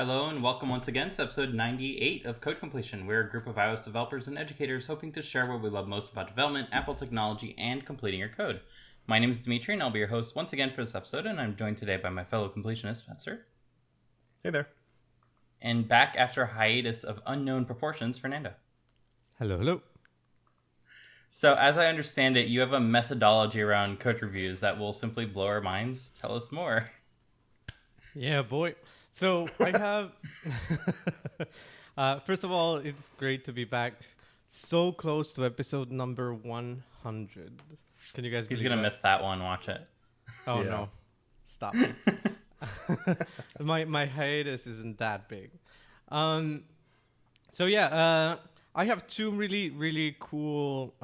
Hello and welcome once again to episode 98 of Code Completion. We're a group of iOS developers and educators hoping to share what we love most about development, Apple technology, and completing your code. My name is Dimitri and I'll be your host once again for this episode, and I'm joined today by my fellow completionist, Spencer. Hey there. And back after a hiatus of unknown proportions, Fernando. Hello. So as I understand it, you have a methodology around code reviews that will simply blow our minds. Tell us more. Yeah, boy. So I have. First of all, it's great to be back. So close to episode number 100. Can you guys? He's believe going to that? miss that one. Watch it. Oh no! Stop it. my hiatus isn't that big. So yeah, I have two really cool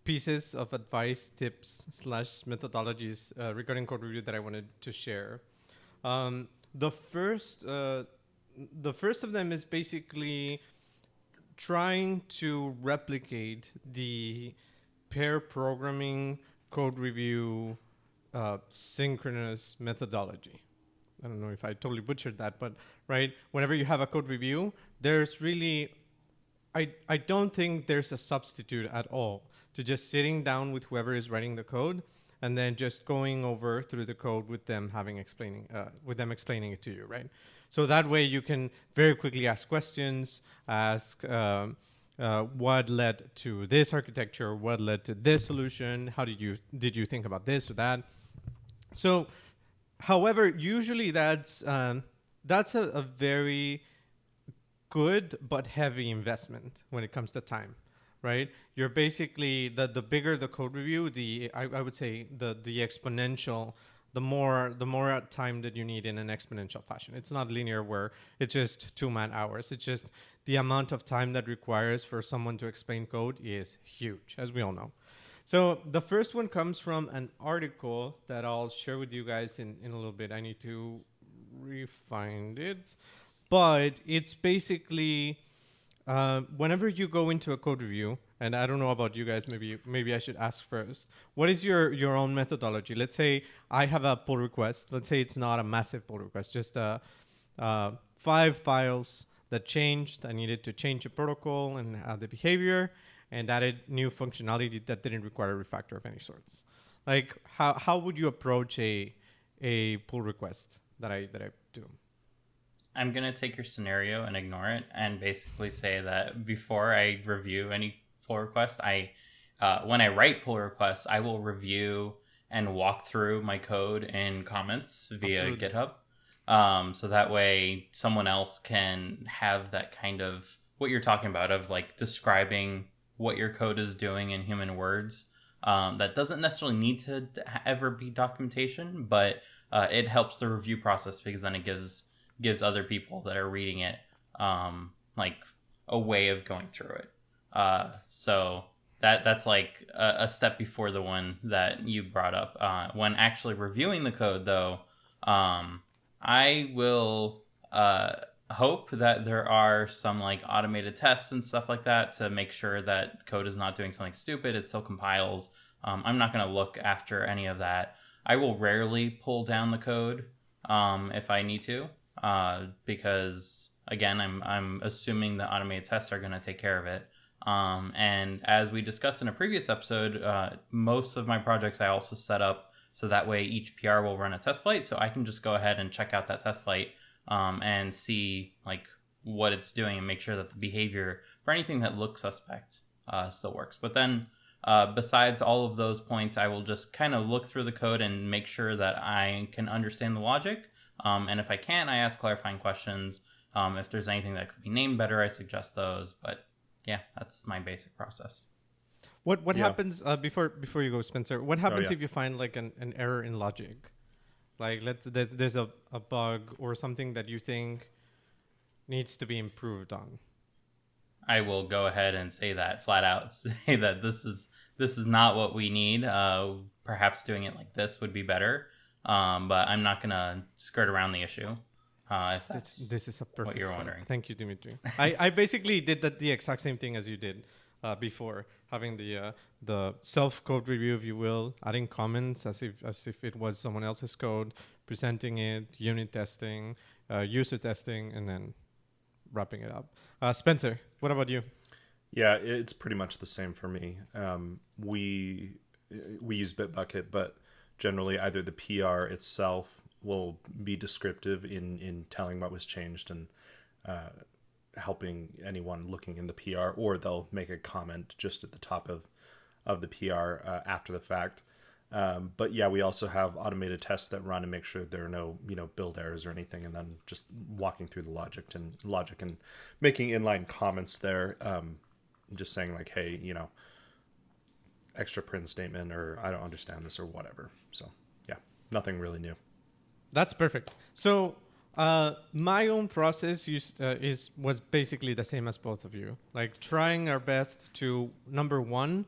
pieces of advice, tips / methodologies regarding code review that I wanted to share. The first of them is basically trying to replicate the pair programming code review synchronous methodology. I don't know if I totally butchered that, but right, whenever you have a code review, there's really, I don't think there's a substitute at all to just sitting down with whoever is writing the code and then just going over through the code with them explaining it to you, right? So that way you can very quickly ask questions, ask what led to this architecture, what led to this solution, how did you think about this or that? So, however, usually that's a very good but heavy investment when it comes to time, right? You're basically the bigger the code review, I would say the exponential, the more time that you need in an exponential fashion. It's not linear where it's just 2 man hours. It's just the amount of time that requires for someone to explain code is huge, as we all know. So the first one comes from an article that I'll share with you guys in a little bit. I need to refind it. But it's basically whenever you go into a code review, and I don't know about you guys, maybe I should ask first. What is your own methodology? Let's say I have a pull request. Let's say it's not a massive pull request, just 5 files that changed. I needed to change the protocol and the behavior, and added new functionality that didn't require a refactor of any sorts. Like how would you approach a pull request that I do? I'm going to take your scenario and ignore it and basically say that before I review any pull request, when I write pull requests, I will review and walk through my code in comments via Absolutely. GitHub. So that way someone else can have that kind of what you're talking about of like describing what your code is doing in human words. That doesn't necessarily need to ever be documentation, but it helps the review process because then it gives other people that are reading it like a way of going through it. So that's like a step before the one that you brought up. When actually reviewing the code, though, I will hope that there are some like automated tests and stuff like that to make sure that code is not doing something stupid. It still compiles. I'm not going to look after any of that. I will rarely pull down the code if I need to. Because again, I'm assuming the automated tests are going to take care of it. And as we discussed in a previous episode, most of my projects I also set up so that way each PR will run a test flight. So I can just go ahead and check out that test flight and see like what it's doing and make sure that the behavior for anything that looks suspect still works. But then besides all of those points, I will just kind of look through the code and make sure that I can understand the logic. And if I can, I ask clarifying questions. If there's anything that could be named better, I suggest those. But yeah, that's my basic process. What happens before you go, Spencer? What happens yeah. if you find like an error in logic? Like there's a bug or something that you think needs to be improved on. I will go ahead and say that flat out. Say that this is not what we need. Perhaps doing it like this would be better. But I'm not going to skirt around the issue. If This is a perfect what you're setup. wondering. Thank you, Dimitri. I basically did the exact same thing as you did before, having the self code review, if you will, adding comments as if it was someone else's code, presenting it, unit testing, user testing, and then wrapping it up. Spencer, what about you? Yeah, it's pretty much the same for me. We use Bitbucket, but generally either the PR itself will be descriptive in telling what was changed and helping anyone looking in the PR, or they'll make a comment just at the top of the PR after the fact. But yeah, we also have automated tests that run and make sure there are no build errors or anything, and then just walking through the logic and making inline comments there. Just saying like, hey, extra print statement, or I don't understand this, or whatever. So yeah, nothing really new. That's perfect. So my own process was basically the same as both of you. Like trying our best to, number one,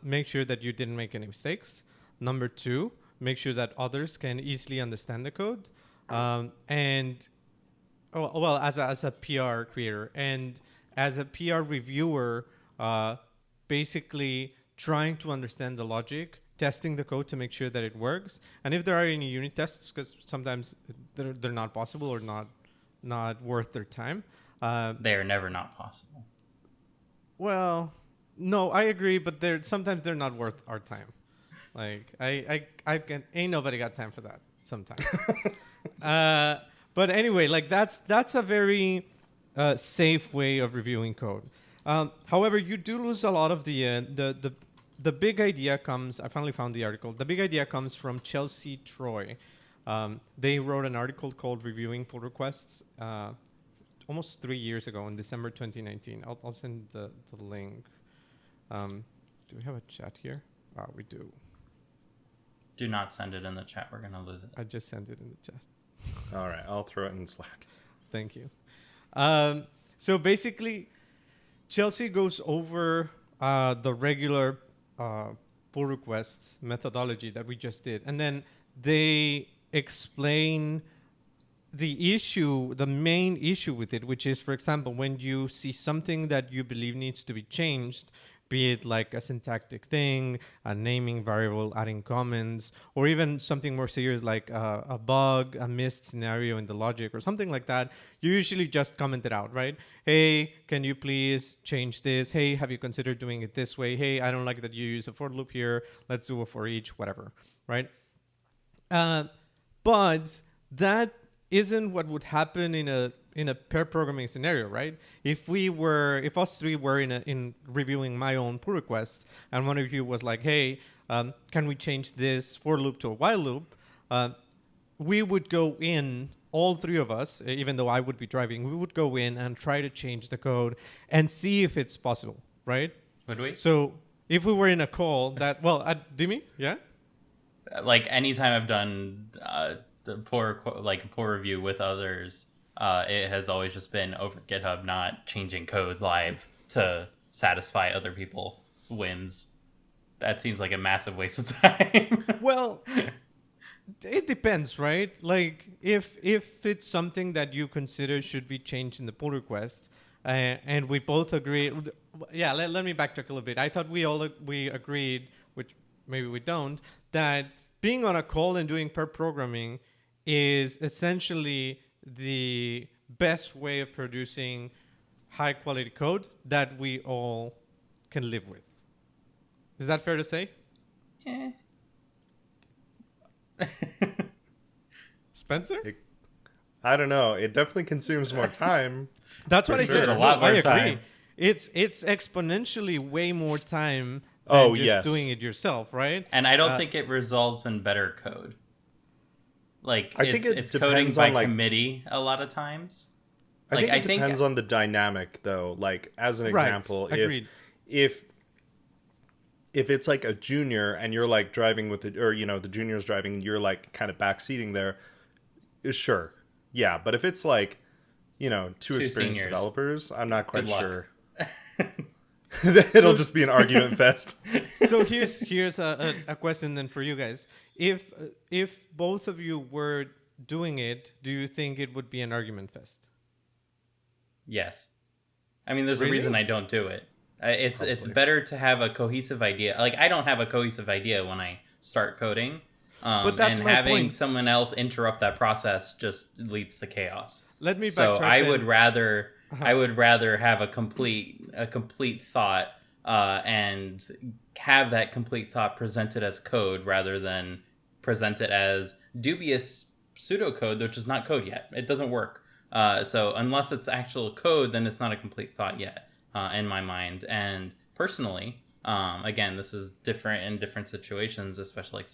make sure that you didn't make any mistakes. Number two, make sure that others can easily understand the code. As a PR creator and as a PR reviewer, basically trying to understand the logic, testing the code to make sure that it works. And if there are any unit tests, because sometimes they're not possible or not worth their time. They are never not possible. Well, no, I agree, but sometimes they're not worth our time. Like ain't nobody got time for that sometimes. But anyway, like that's a very safe way of reviewing code. However, you do lose a lot of the big idea comes. I finally found the article. The big idea comes from Chelsea Troy. They wrote an article called "Reviewing Pull Requests" almost 3 years ago in December 2019. I'll send the link. Do we have a chat here? We do. Do not send it in the chat. We're gonna lose it. I just sent it in the chat. All right, I'll throw it in Slack. Thank you. So basically, Chelsea goes over the regular pull request methodology that we just did, and then they explain the main issue with it, which is, for example, when you see something that you believe needs to be changed, be it like a syntactic thing, a naming variable, adding comments, or even something more serious like a bug, a missed scenario in the logic or something like that, you usually just comment it out, right? Hey, can you please change this? Hey, have you considered doing it this way? Hey, I don't like that you use a for loop here. Let's do a for each, whatever, right? But that isn't what would happen in a pair programming scenario, right? If us three were in reviewing my own pull requests, and one of you was like, hey, can we change this for loop to a while loop? We would go in, all three of us, even though I would be driving, we would go in and try to change the code and see if it's possible, right? Would we? So if we were in a call that, Dimi, yeah? Like anytime I've done the poor review with others, it has always just been over GitHub, not changing code live to satisfy other people's whims. That seems like a massive waste of time. Well, it depends, right? Like if it's something that you consider should be changed in the pull request, and we both agree. Yeah, let me backtrack a little bit. I thought we agreed, which maybe we don't, that being on a call and doing pair programming is essentially the best way of producing high quality code that we all can live with. Is that fair to say? Yeah. Spencer? I don't know. It definitely consumes more time. That's what I said. A lot more I agree. time. It's exponentially way more time than just doing it yourself, right? And I don't think it results in better code. Like I think it's coding by committee a lot of times. I think it depends on the dynamic, though. Like as an example, if it's like a junior and you're like driving with the junior's driving, you're like kind of backseating there. Sure, yeah. But if it's like two experienced seniors. Developers, I'm not quite sure. It'll just be an argument fest. So here's a question then for you guys. If both of you were doing it, do you think it would be an argument fest? Yes. I mean, there's Really? a reason I don't do it. It's better to have a cohesive idea. Like I don't have a cohesive idea when I start coding. But that's And my having point. someone else interrupt that process just leads to chaos. Let me So backtrack I then. would rather have a complete thought, and have that complete thought presented as code rather than present it as dubious pseudocode, which is not code yet. It doesn't work. So unless it's actual code, then it's not a complete thought yet, in my mind. And personally, again, this is different in different situations, especially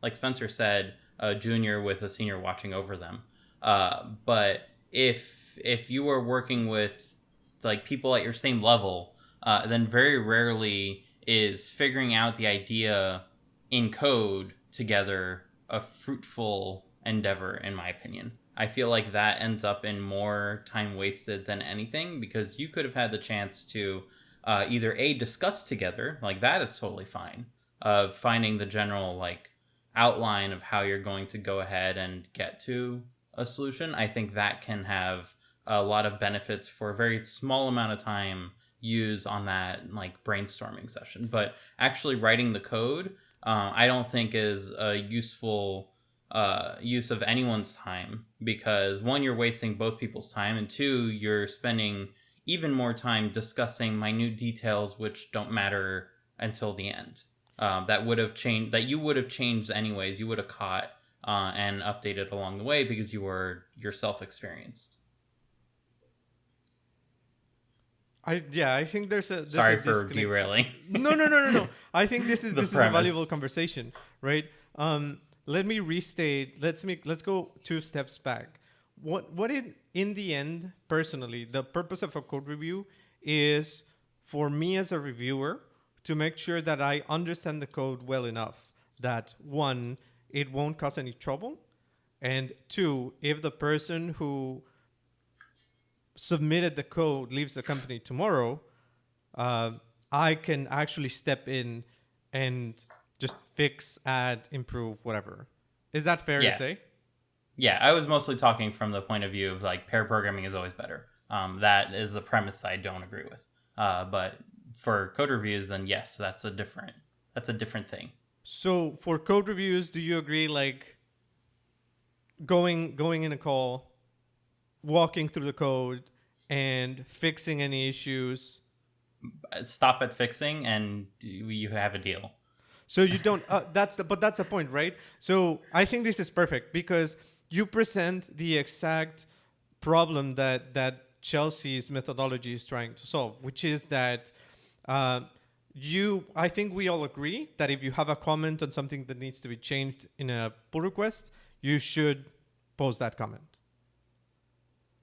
like Spencer said, a junior with a senior watching over them. But if you are working with like people at your same level, then very rarely is figuring out the idea in code together a fruitful endeavor, in my opinion. I feel like that ends up in more time wasted than anything, because you could have had the chance to either discuss together, like that is totally fine, of finding the general like outline of how you're going to go ahead and get to a solution. I think that can have a lot of benefits for a very small amount of time used on that like brainstorming session. But actually writing the code, I don't think is a useful use of anyone's time, because one, you're wasting both people's time, and two, you're spending even more time discussing minute details which don't matter until the end. That would have changed, that you would have changed anyways. You would have caught and updated along the way because you were yourself experienced. I think there's Sorry a for disconnect. derailing. No. I think this is The this is a premise. valuable conversation, right? Let me restate. Let's go 2 steps back. What in the end, personally, the purpose of a code review is for me as a reviewer to make sure that I understand the code well enough that, one, it won't cause any trouble, and two, if the person who submitted the code leaves the company tomorrow, I can actually step in and just fix, add, improve, whatever. Is that fair to Yeah. say? Yeah, I was mostly talking from the point of view of like pair programming is always better. That is the premise I don't agree with. But for code reviews, then yes, that's a different thing. So for code reviews, do you agree, like going in a call, walking through the code, and fixing any issues? Stop at fixing, and you have a deal. So you don't. That's the point, right? So I think this is perfect because you present the exact problem that Chelsea's methodology is trying to solve, which is that I think we all agree that if you have a comment on something that needs to be changed in a pull request, you should post that comment.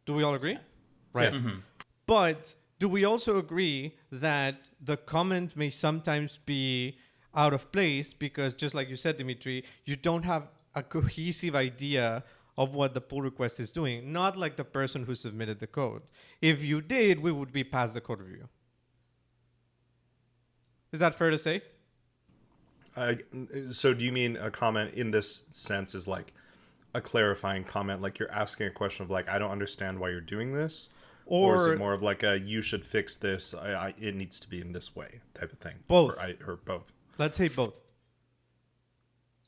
Do we all agree? Right. Yeah. Mm-hmm. But do we also agree that the comment may sometimes be out of place because, just like you said, Dimitri, you don't have a cohesive idea of what the pull request is doing, not like the person who submitted the code. If you did, we would be past the code review. Is that fair to say? So do you mean a comment in this sense is like a clarifying comment, like you're asking a question of like, I don't understand why you're doing this? Or is it more of like a, you should fix this, it needs to be in this way type of thing? Both. Or both. Let's say both.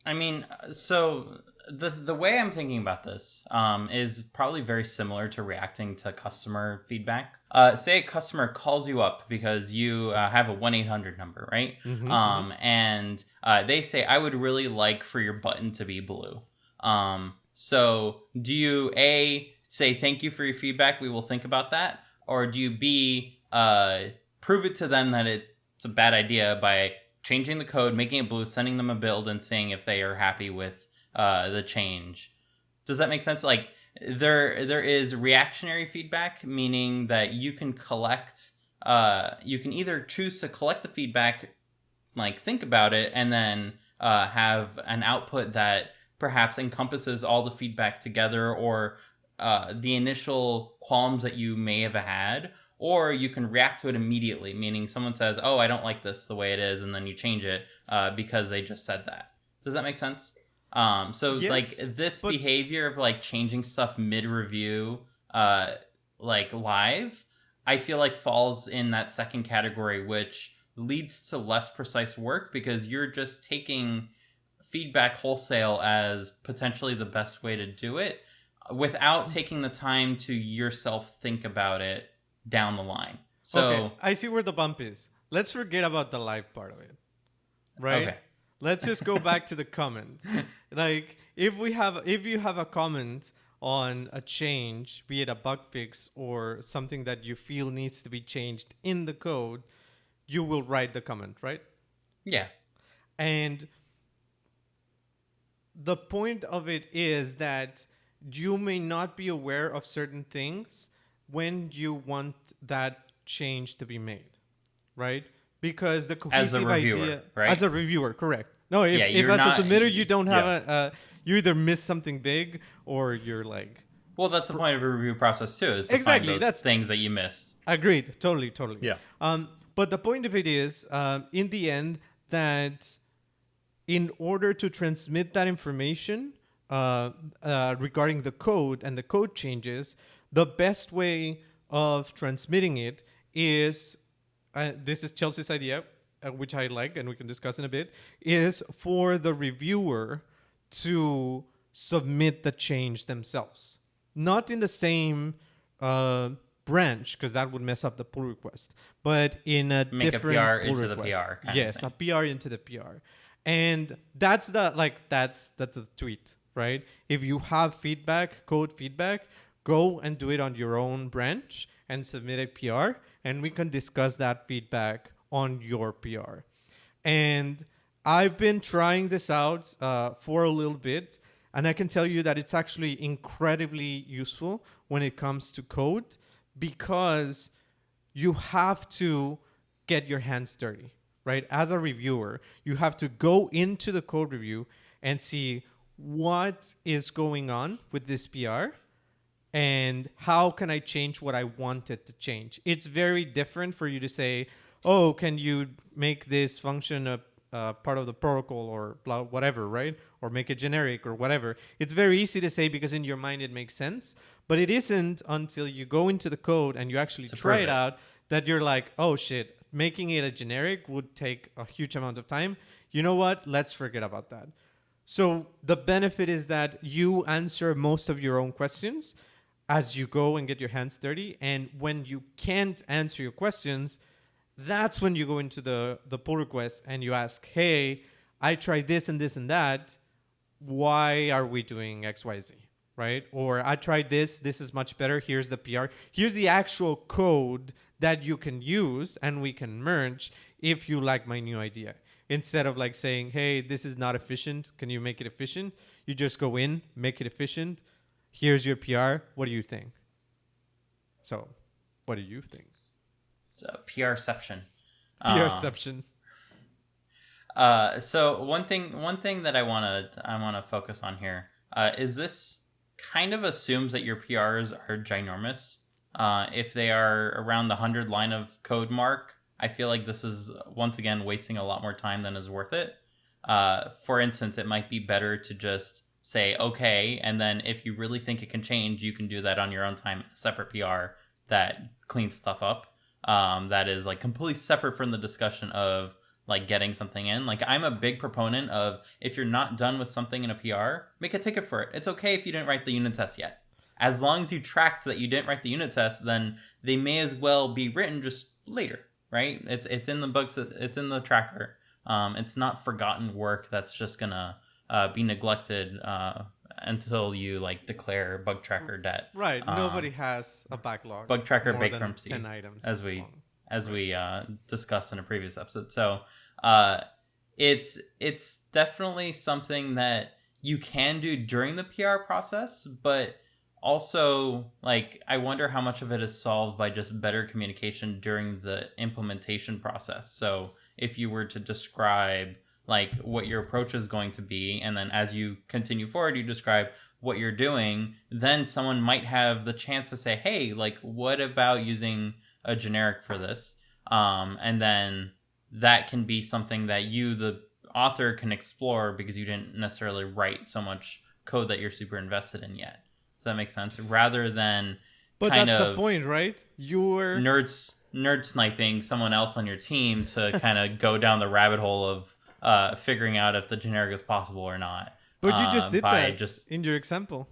I mean, so the way I'm thinking about this is probably very similar to reacting to customer feedback. Say a customer calls you up because you have a 1-800 number, right? And they say, I would really like for your button to be blue. So do you A, say thank you for your feedback, we will think about that? Or do you B, prove it to them that it's a bad idea by changing the code, making it blue, sending them a build, and seeing if they are happy with the change? Does that make sense? Like there is reactionary feedback, meaning that you can collect, you can either choose to collect the feedback, like think about it, and then have an output that perhaps encompasses all the feedback together, or the initial qualms that you may have had. Or you can react to it immediately, meaning someone says, oh, I don't like this the way it is, and then you change it because they just said that. Does that make sense? So Yes, like this behavior of like changing stuff mid-review, like live, I feel like falls in that second category, which leads to less precise work because you're just taking feedback wholesale as potentially the best way to do it without taking the time to yourself think about it down the line. So, Okay, I see where the bump is. Let's forget about the live part of it, right? Okay. Let's just go back to the comments. Like, if you have a comment on a change, be it a bug fix or something that you feel needs to be changed in the code, you will write the comment, right? yeah. And the point of it is that you may not be aware of certain things when you want that change to be made, right? Because the As a cohesive reviewer, idea, right? as a reviewer, correct? No, if, Yeah, if you're as not- a submitter you don't have yeah. you either miss something big or you're like, Well, that's the point of a review process too, is to Exactly, find those that's- things that you missed. agreed, totally. Yeah. But the point of it is, in the end, that in order to transmit that information regarding the code and the code changes, the best way of transmitting it is, this is Chelsea's idea, which I like, and we can discuss in a bit, is for the reviewer to submit the change themselves. Not in the same branch, because that would mess up the pull request, but in a Make a different PR pull into the request. PR kind of Yes, thing. a PR into the PR. And that's a tweet, right? If you have feedback, code feedback, go and do it on your own branch and submit a PR, and we can discuss that feedback on your PR. And I've been trying this out for a little bit, and I can tell you that it's actually incredibly useful when it comes to code, because you have to get your hands dirty, right? As a reviewer, you have to go into the code review and see what is going on with this PR and how can I change what I wanted to change. It's very different for you to say, oh, can you make this function a part of the protocol or blah, whatever, right? Or make it generic or whatever. It's very easy to say because in your mind it makes sense, but it isn't until you go into the code and you actually try prove it it. out that you're like, oh shit, making it a generic would take a huge amount of time. You know what? Let's forget about that. So the benefit is that you answer most of your own questions as you go and get your hands dirty. And when you can't answer your questions, that's when you go into the pull request and you ask, hey, I tried this and this and that. Why are we doing X, Y, Z? Right? Or I tried this. This is much better. Here's the PR. Here's the actual code that you can use and we can merge if you like my new idea. Instead of like saying, hey, this is not efficient. Can you make it efficient? You just go in, make it efficient. Here's your PR. What do you think? So, what do you think? It's a PRception. PRception. So one thing that I wanna focus on here is this kind of assumes that your PRs are ginormous. If they are around the 100 line of code mark, I feel like this is once again wasting a lot more time than is worth it. For instance, it might be better to just say okay, and then if you really think it can change, you can do that on your own time, separate PR that cleans stuff up. That is like completely separate from the discussion of like getting something in. Like I'm a big proponent of if you're not done with something in a PR, make a ticket for it. It's okay if you didn't write the unit test yet. As long as you tracked that you didn't write the unit test, then they may as well be written just later, right? It's in the books, it's in the tracker. It's not forgotten work that's just gonna be neglected until you like declare bug tracker debt. Right. Nobody has a backlog. Bug tracker more than bankruptcy 10 items. as we long. discussed in a previous episode. So it's definitely something that you can do during the PR process, but also like I wonder how much of it is solved by just better communication during the implementation process. So if you were to describe like what your approach is going to be, and then as you continue forward, you describe what you're doing, then someone might have the chance to say, hey, like, what about using a generic for this? And then that can be something that you, the author, can explore because you didn't necessarily write so much code that you're super invested in yet. Does that make sense? Rather than But kind that's of the point, right? You're nerd sniping someone else on your team to kind of go down the rabbit hole of figuring out if the generic is possible or not. But you just did by that just in your example.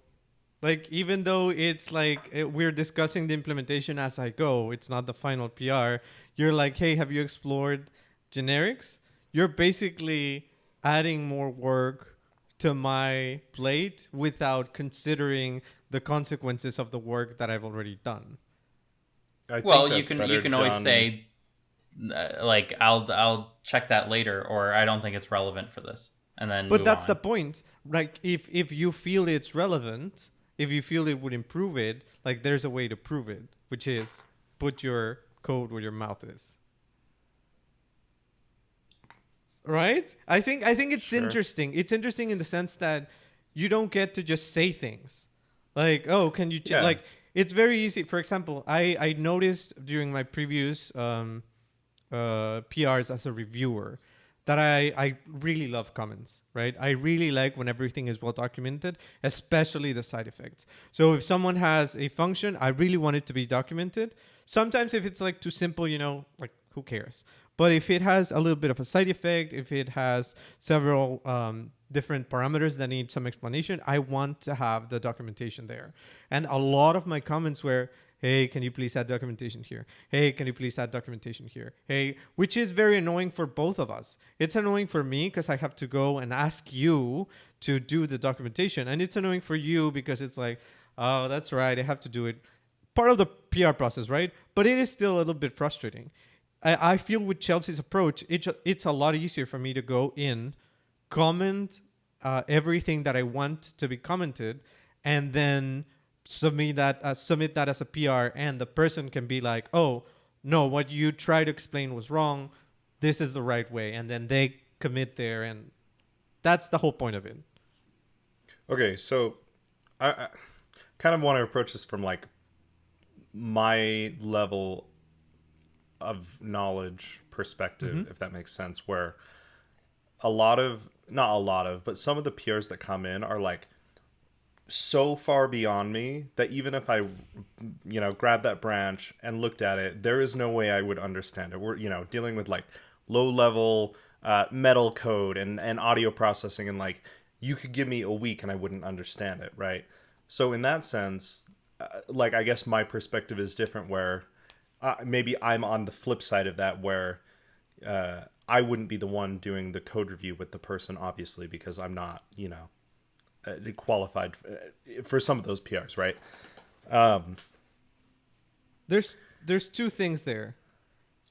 Like, even though it's like we're discussing the implementation as I go, it's not the final PR. You're like, hey, have you explored generics? You're basically adding more work to my plate without considering the consequences of the work that I've already done. I well, think you that's can better always done- say like I'll check that later, or I don't think it's relevant for this, and then But move that's on. the point. Like, if you feel it's relevant, if you feel it would improve it, like, there's a way to prove it, which is put your code where your mouth is. Right? I think it's Sure. interesting. It's interesting in the sense that you don't get to just say things like, "Oh, can you Yeah. like?" It's very easy. For example, I noticed during my previous PRs as a reviewer that I really love comments, right? I really like when everything is well documented, especially the side effects. So if someone has a function, I really want it to be documented. Sometimes if it's like too simple, like, who cares? But if it has a little bit of a side effect, if it has several different parameters that need some explanation, I want to have the documentation there. And a lot of my comments were, hey, can you please add documentation here? Hey, can you please add documentation here? Hey, which is very annoying for both of us. It's annoying for me because I have to go and ask you to do the documentation. And it's annoying for you because it's like, oh, that's right, I have to do it. Part of the PR process, right? But it is still a little bit frustrating. I feel with Chelsea's approach, it's a lot easier for me to go in, comment everything that I want to be commented, and then submit that as a PR, and the person can be like, oh, no, what you tried to explain was wrong. This is the right way. And then they commit there, and that's the whole point of it. Okay, so I kind of want to approach this from like my level of knowledge perspective, if that makes sense, where not a lot of, but some of the PRs that come in are like so far beyond me that even if I, grabbed that branch and looked at it, there is no way I would understand it. We're, dealing with like low level metal code and audio processing, and like you could give me a week and I wouldn't understand it, right? So in that sense, like, I guess my perspective is different, where maybe I'm on the flip side of that, where I wouldn't be the one doing the code review with the person, obviously, because I'm not, qualified for some of those PRs, right? There's two things there.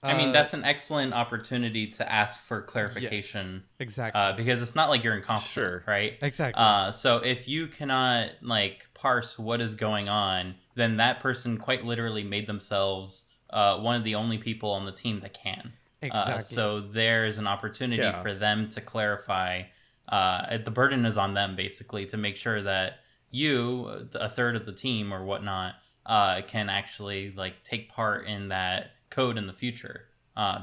I mean, that's an excellent opportunity to ask for clarification. Yes, exactly. Because it's not like you're incompetent, Sure. right? Exactly. So if you cannot like parse what is going on, then that person quite literally made themselves one of the only people on the team that can. Exactly. So there's an opportunity for them to clarify. The burden is on them, basically, to make sure that you, a third of the team or whatnot, can actually like take part in that code in the future.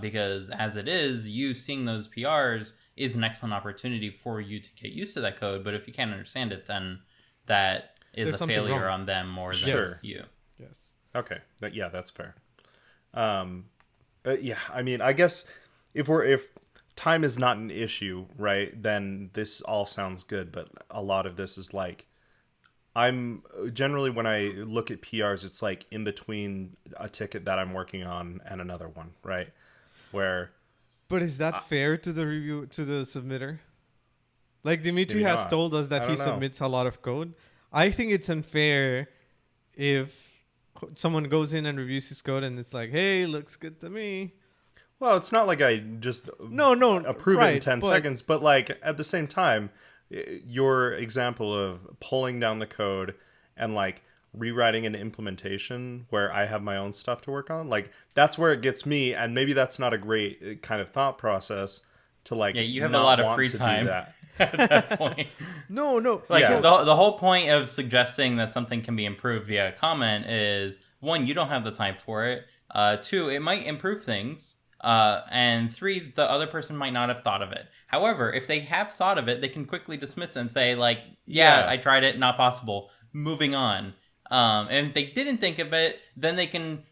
Because as it is, you seeing those PRs is an excellent opportunity for you to get used to that code. But if you can't understand it, then that is There's a failure wrong. on them more than Sure. you. Yes. Okay, that's fair. Yeah, I mean, I guess if time is not an issue, right, then this all sounds good. But a lot of this is like, I'm generally, when I look at PRs, it's like in between a ticket that I'm working on and another one, right? Where But is that fair to the submitter? Like, Dimitri Maybe has not. told us I that he don't know. submits a lot of code. I think it's unfair if someone goes in and reviews his code and it's like, hey, looks good to me. well, it's not like I just No, approve it in right, 10 but- seconds, but like at the same time, your example of pulling down the code and like rewriting an implementation where I have my own stuff to work on, like that's where it gets me. And maybe that's not a great kind of thought process to like, Yeah, you have a not lot of want free to do time that. at that point. No. Like Yeah. the whole point of suggesting that something can be improved via comment is, one, you don't have the time for it. Two, it might improve things. And three, the other person might not have thought of it. However, if they have thought of it, they can quickly dismiss it and say, like, yeah, Yeah. I tried it, not possible. Moving on. And if they didn't think of it, then they can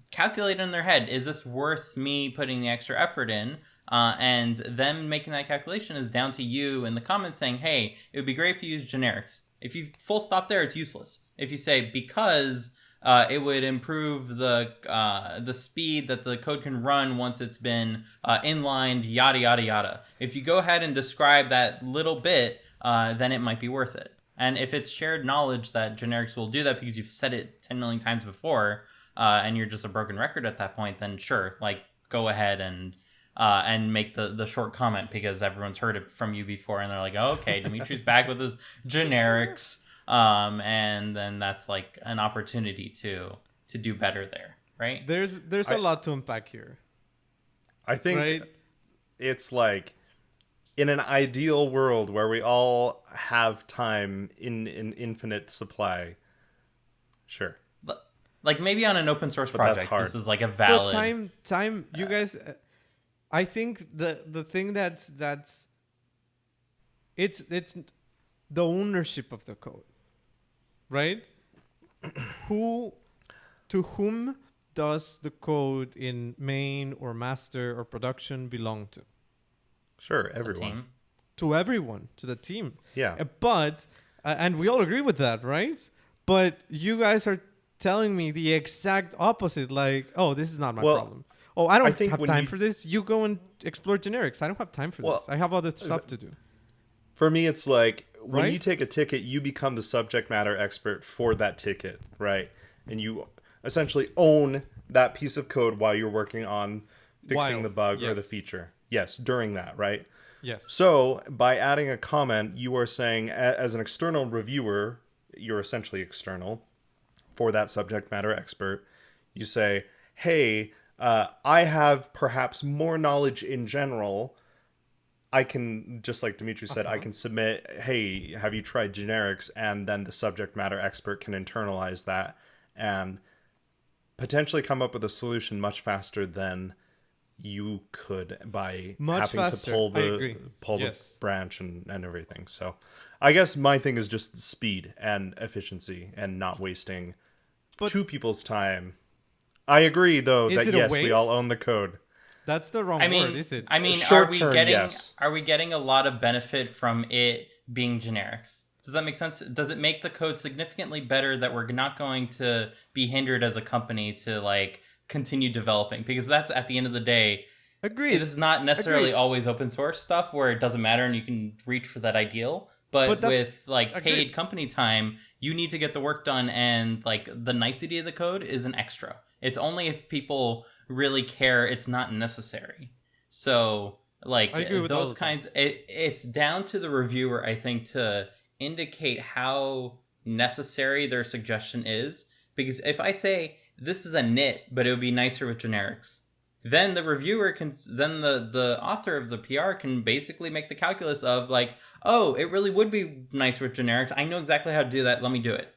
calculate in their head, is this worth me putting the extra effort in? And them making that calculation is down to you in the comments saying, hey, it would be great if you use generics. If you full stop there, it's useless. If you say because it would improve the speed that the code can run once it's been inlined, yada, yada, yada. If you go ahead and describe that little bit, then it might be worth it. And if it's shared knowledge that generics will do that because you've said it 10 million times before, and you're just a broken record at that point, then sure, like go ahead and make the short comment because everyone's heard it from you before, and they're like, oh, okay, Dimitri's back with his generics, and then that's like an opportunity to do better there, right? There's a lot to unpack here. I think right? It's like in an ideal world where we all have time in an infinite supply. Sure. Like maybe on an open source project, this is like a valid. But time. You guys, I think the thing that's it's the ownership of the code, right? To whom does the code in main or master or production belong to? Sure, everyone. To everyone, to the team. Yeah. But and we all agree with that, right? But you guys are telling me the exact opposite. Like, oh, this is not my problem. Oh, I don't have time for this. You go and explore generics. I don't have time for this. I have other stuff to do. For me, it's like when you take a ticket, you become the subject matter expert for that ticket, right? And you essentially own that piece of code while you're working on fixing the bug or the feature. Yes, during that, right? Yes. So by adding a comment, you are saying as an external reviewer, you're essentially external for that subject matter expert. You say, hey, I have perhaps more knowledge in general. I can, just like Dimitri said, I can submit, hey, have you tried generics? And then the subject matter expert can internalize that and potentially come up with a solution much faster than you could by having to pull the branch and everything. So I guess my thing is just speed and efficiency and not wasting two people's time. I agree, though, that yes, we all own the code. That's the wrong word, is it? I mean, are we getting a lot of benefit from it being generics? Does that make sense? Does it make the code significantly better that we're not going to be hindered as a company to like continue developing? Because that's at the end of the day. Agreed. This is not necessarily always open source stuff where it doesn't matter and you can reach for that ideal. But with like paid company time, you need to get the work done, and like the nicety of the code is an extra. It's only if people really care, it's not necessary. So like those kinds, it's down to the reviewer, I think, to indicate how necessary their suggestion is. Because if I say this is a nit, but it would be nicer with generics, then the reviewer can, then the author of the PR can basically make the calculus of like, oh, it really would be nice with generics. I know exactly how to do that. Let me do it.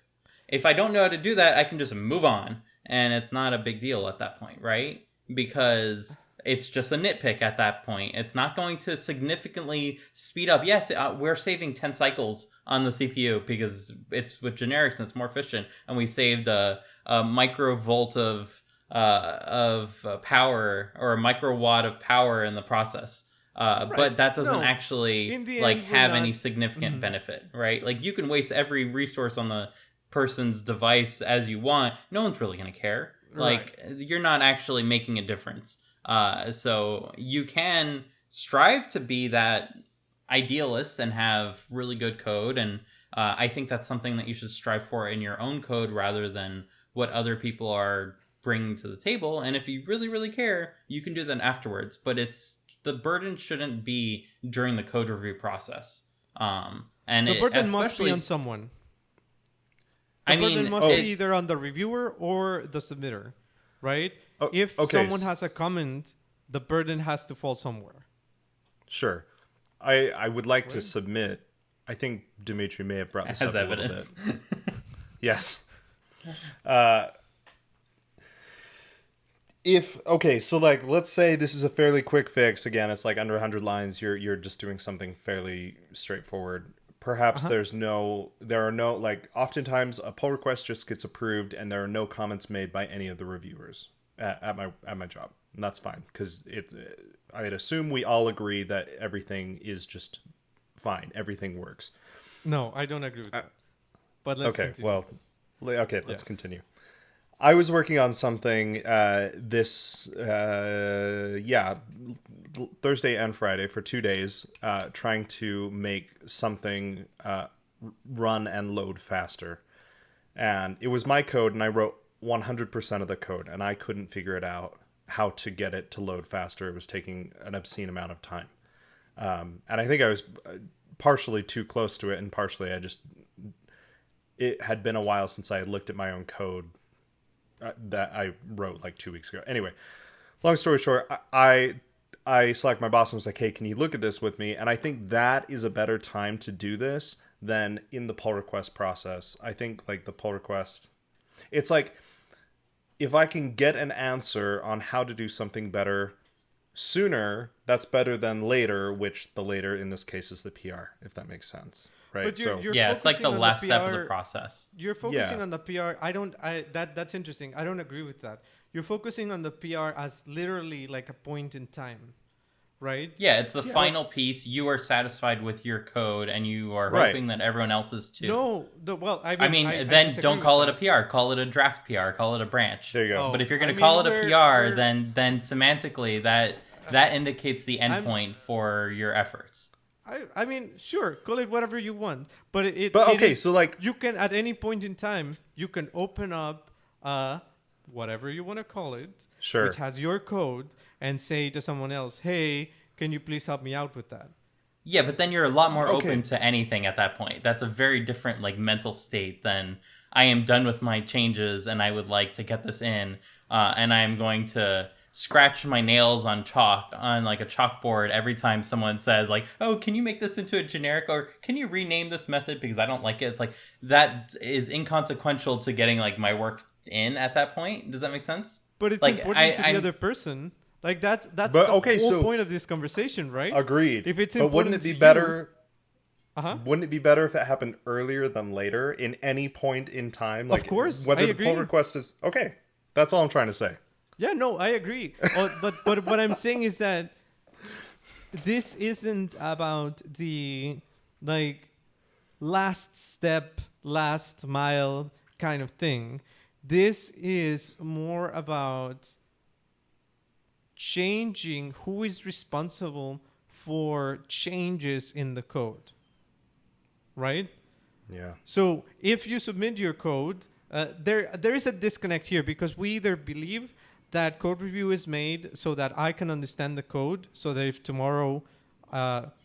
If I don't know how to do that, I can just move on. And it's not a big deal at that point, right? Because it's just a nitpick at that point. It's not going to significantly speed up. Yes, we're saving 10 cycles on the CPU because it's with generics and it's more efficient. And we saved a microvolt of power or a microwatt of power in the process. But that doesn't actually like have any significant benefit, right? Like you can waste every resource on the person's device as you want. No one's really going to care. Like you're not actually making a difference. So you can strive to be that idealist and have really good code. And I think that's something that you should strive for in your own code rather than what other people are bringing to the table. And if you really, really care, you can do that afterwards. But the burden shouldn't be during the code review process. And the burden must be on someone. The burden must be either on the reviewer or the submitter, right? If someone has a comment, the burden has to fall somewhere. Sure. I would like to submit. I think Dimitri may have brought this up a little bit. Yes. So like, let's say this is a fairly quick fix. Again, it's like under 100 lines. You're just doing something fairly straightforward. Perhaps there are no, like, oftentimes a pull request just gets approved and there are no comments made by any of the reviewers at my job. and that's fine because I'd assume we all agree that everything is just fine. Everything works. No, I don't agree with that. But let's Okay, continue. well, let's continue. I was working on something Thursday and Friday for 2 days, trying to make something run and load faster. And it was my code, and I wrote 100% of the code, and I couldn't figure it out how to get it to load faster. It was taking an obscene amount of time. And I think I was partially too close to it, and partially it had been a while since I had looked at my own code that I wrote like 2 weeks ago. Anyway, long story short, I slacked my boss and was like, hey, can you look at this with me? And I think that is a better time to do this than in the pull request process. I think like the pull request, it's like if I can get an answer on how to do something better sooner, that's better than later, which the later in this case is the PR, if that makes sense. Right. But you're yeah, it's like the focusing on last PR, step of the process. You're focusing on the PR. That's interesting. I don't agree with that. You're focusing on the PR as literally like a point in time, right? Yeah, it's the final piece. You are satisfied with your code, and you are hoping that everyone else is too. No, then don't call it a PR. Call it a draft PR. Call it a branch. There you go. But if you're going to call it a PR, then semantically that indicates the endpoint for your efforts. I mean, sure, call it whatever you want, but so like you can at any point in time you can open up whatever you want to call it, sure, which has your code, and say to someone else, hey, can you please help me out with that? Yeah, but then you're a lot more open to anything at that point. That's a very different like mental state than I am done with my changes and I would like to get this in, and I am going to scratch my nails on like a chalkboard every time someone says like, oh, can you make this into a generic, or can you rename this method because I don't like it? It's like that is inconsequential to getting like my work in at that point. Does that make sense? But it's like, important to the other person. Like that's the whole point of this conversation, right? Agreed. If it's but wouldn't it be better? Wouldn't it be better if it happened earlier than later in any point in time? Like, of course, whether the pull request is okay. That's all I'm trying to say. Yeah, no, I agree. But what I'm saying is that this isn't about the like last step, last mile kind of thing. This is more about changing who is responsible for changes in the code. Right? Yeah. So if you submit your code, there is a disconnect here because we either believe that code review is made so that I can understand the code, so that if tomorrow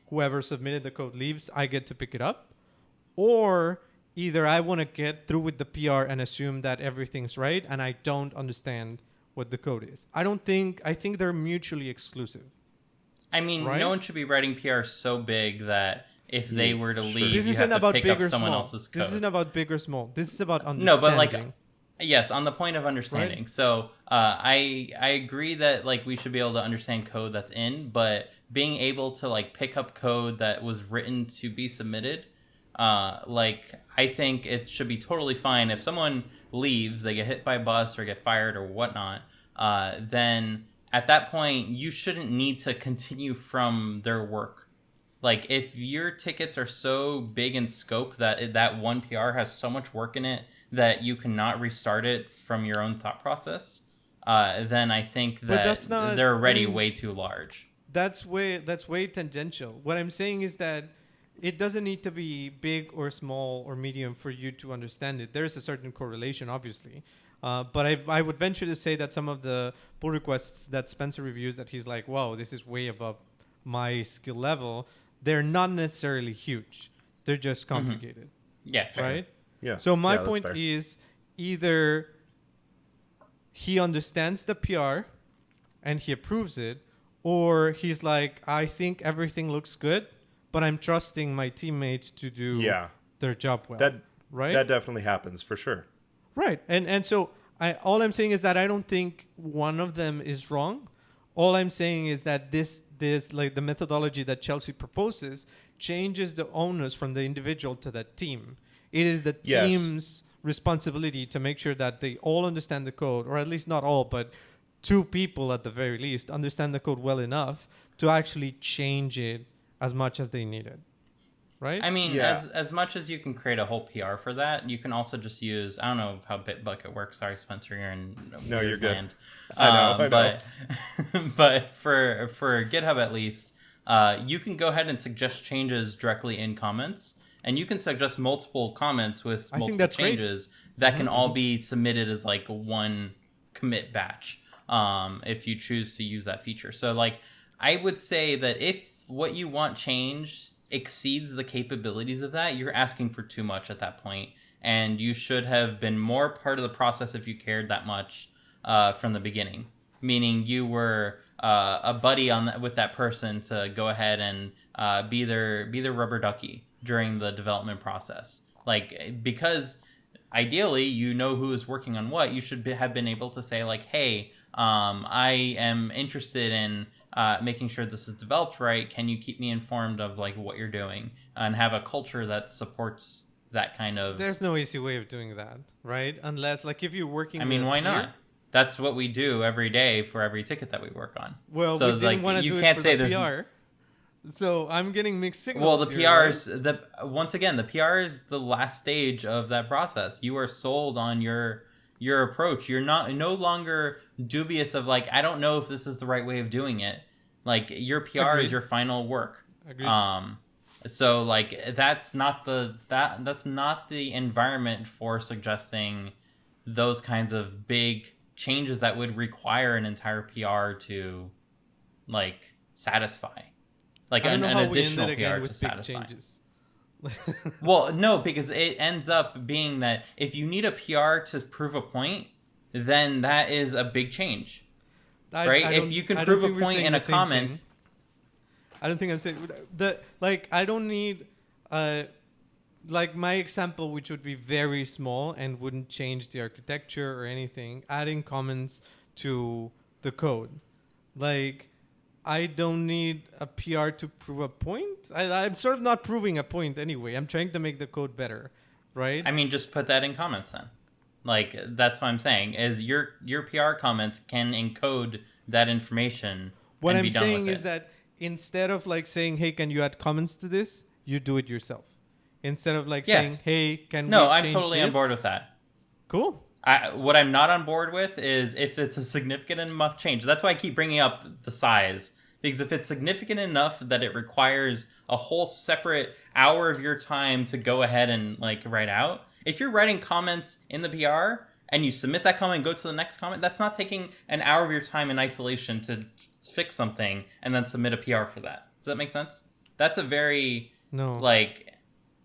whoever submitted the code leaves, I get to pick it up. Or either I want to get through with the PR and assume that everything's right and I don't understand what the code is. I think they're mutually exclusive. I mean, right? No one should be writing PR so big that if they were to leave, this you isn't have about to pick big up or someone small. else's code. This isn't about big or small. This is about understanding. No, but like, yes, on the point of understanding. Right? So I agree that like we should be able to understand code that's in, but being able to like pick up code that was written to be submitted, like I think it should be totally fine if someone leaves, they get hit by a bus or get fired or whatnot. Then at that point you shouldn't need to continue from their work. Like, if your tickets are so big in scope that that one PR has so much work in it that you cannot restart it from your own thought process, then I think that they're already way too large. That's way tangential. What I'm saying is that it doesn't need to be big or small or medium for you to understand it. There is a certain correlation, obviously. But I would venture to say that some of the pull requests that Spencer reviews that he's like, wow, this is way above my skill level, they're not necessarily huge. They're just complicated. Mm-hmm. Yeah, fair. Right? Yeah. So my point is either he understands the PR and he approves it, or he's like, I think everything looks good, but I'm trusting my teammates to do their job well. Right? That definitely happens for sure. Right. And so all I'm saying is that I don't think one of them is wrong. All I'm saying is that this like the methodology that Chelsea proposes changes the onus from the individual to the team. It is the team's responsibility to make sure that they all understand the code, or at least not all, but two people at the very least understand the code well enough to actually change it as much as they need it. Right? I mean, Yeah. as much as you can create a whole PR for that, you can also just use, I don't know how Bitbucket works. Sorry, Spencer, you're in No, weird you're good. land. I know. But but for GitHub at least, you can go ahead and suggest changes directly in comments, and you can suggest multiple comments with I think multiple that's great. changes that can all be submitted as like one commit batch, if you choose to use that feature. So like, I would say that if what you want changed exceeds the capabilities of that, you're asking for too much at that point, and you should have been more part of the process if you cared that much from the beginning. Meaning you were a buddy with that person to go ahead and be their rubber ducky during the development process. Like, because ideally you know who is working on what, you should have been able to say like, hey, I am interested in making sure this is developed right. Can you keep me informed of like what you're doing, and have a culture that supports that kind of... There's no easy way of doing that, right? Unless, like, if you're working I mean, with a why peer- not? That's what we do every day for every ticket that we work on. Well, So we didn't like, want to you do can't it for say the there's... PR. So I'm getting mixed signals. Well, the here, right? PRs, once again, the PR is the last stage of that process. You are sold on your approach. You're no longer dubious of like, I don't know if this is the right way of doing it. Like, your PR Agreed. is your final work. Agreed. So like, that's not the environment for suggesting those kinds of big changes that would require an entire PR to like satisfy. Like, I don't an know how we additional ended PR again to with big satisfy. changes. Well, no, because it ends up being that if you need a PR to prove a point, then that is a big change, right? If you can I don't prove a think we're point saying in the a same comment... thing. I don't think I'm saying I don't need like my example, which would be very small and wouldn't change the architecture or anything, adding comments to the code. Like, I don't need a PR to prove a point. I'm sort of not proving a point anyway. I'm trying to make the code better, right? I mean, just put that in comments then. Like, that's what I'm saying, is your PR comments can encode that information. What and I'm be done saying with is it. that instead of like saying, hey, can you add comments to this? You do it yourself. Instead of like Yes. saying, hey, can No, we I'm change totally this? on board with that. Cool. What I'm not on board with is if it's a significant enough change. That's why I keep bringing up the size. Because if it's significant enough that it requires a whole separate hour of your time to go ahead and like write out. If you're writing comments in the PR and you submit that comment and go to the next comment, that's not taking an hour of your time in isolation to fix something and then submit a PR for that. Does that make sense? That's a very No, like...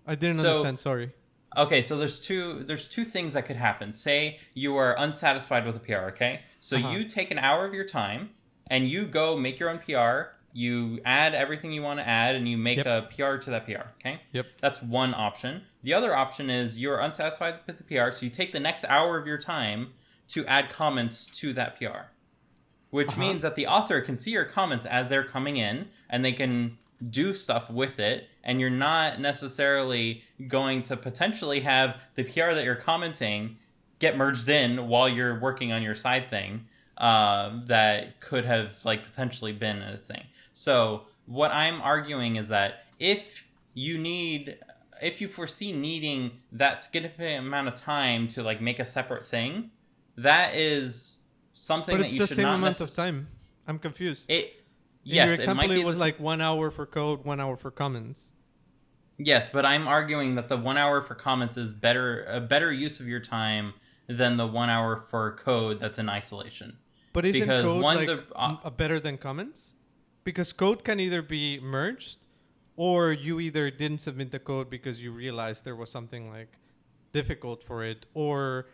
I didn't so- understand. Sorry. Okay, so there's two things that could happen. Say you are unsatisfied with a PR, okay? So Uh-huh. you take an hour of your time and you go make your own PR. You add everything you want to add and you make Yep. a PR to that PR, okay? Yep. That's one option. The other option is you're unsatisfied with the PR, so you take the next hour of your time to add comments to that PR. Which Uh-huh. means that the author can see your comments as they're coming in and they can do stuff with it, and you're not necessarily going to potentially have the PR that you're commenting get merged in while you're working on your side thing that could have like potentially been a thing. So what I'm arguing is that if you foresee needing that significant amount of time to like make a separate thing, that is something But that it's you the should same not amount of time. I'm confused. In Yes, your example, it might be was the like 1 hour for code, 1 hour for comments. Yes, but I'm arguing that the 1 hour for comments is a better use of your time than the 1 hour for code that's in isolation. But isn't Because code one, like the- better than comments? Because code can either be merged, or you either didn't submit the code because you realized there was something like difficult for it, or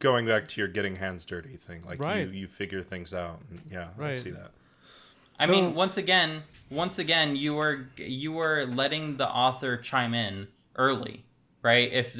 Going back to your getting hands dirty thing, like Right. you figure things out. And yeah, I Right. see that. I So- mean, once again, you were letting the author chime in early, right? If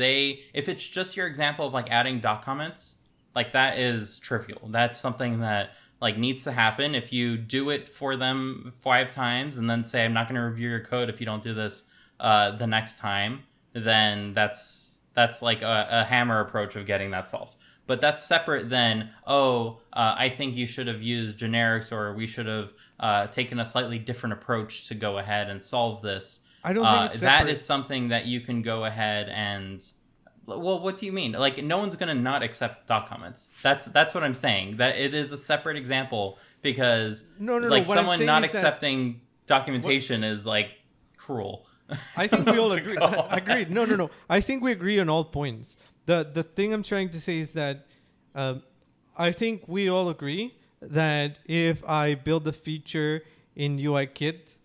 it's just your example of like adding doc comments, like that is trivial. That's something that like needs to happen. If you do it for them 5 times and then say, I'm not going to review your code if you don't do this the next time, then that's like a hammer approach of getting that solved. But that's separate than, I think you should have used generics, or we should have taken a slightly different approach to go ahead and solve this. I don't think it's that separate. is something that you can go ahead and... Well, what do you mean? Like, no one's going to not accept doc comments. That's what I'm saying. That it is a separate example because No. like What I'm someone saying not is that- accepting documentation is like cruel. I think we all agree. call it. Agreed. No. I think we agree on all points. The thing I'm trying to say is that I think we all agree that if I build a feature in UIKit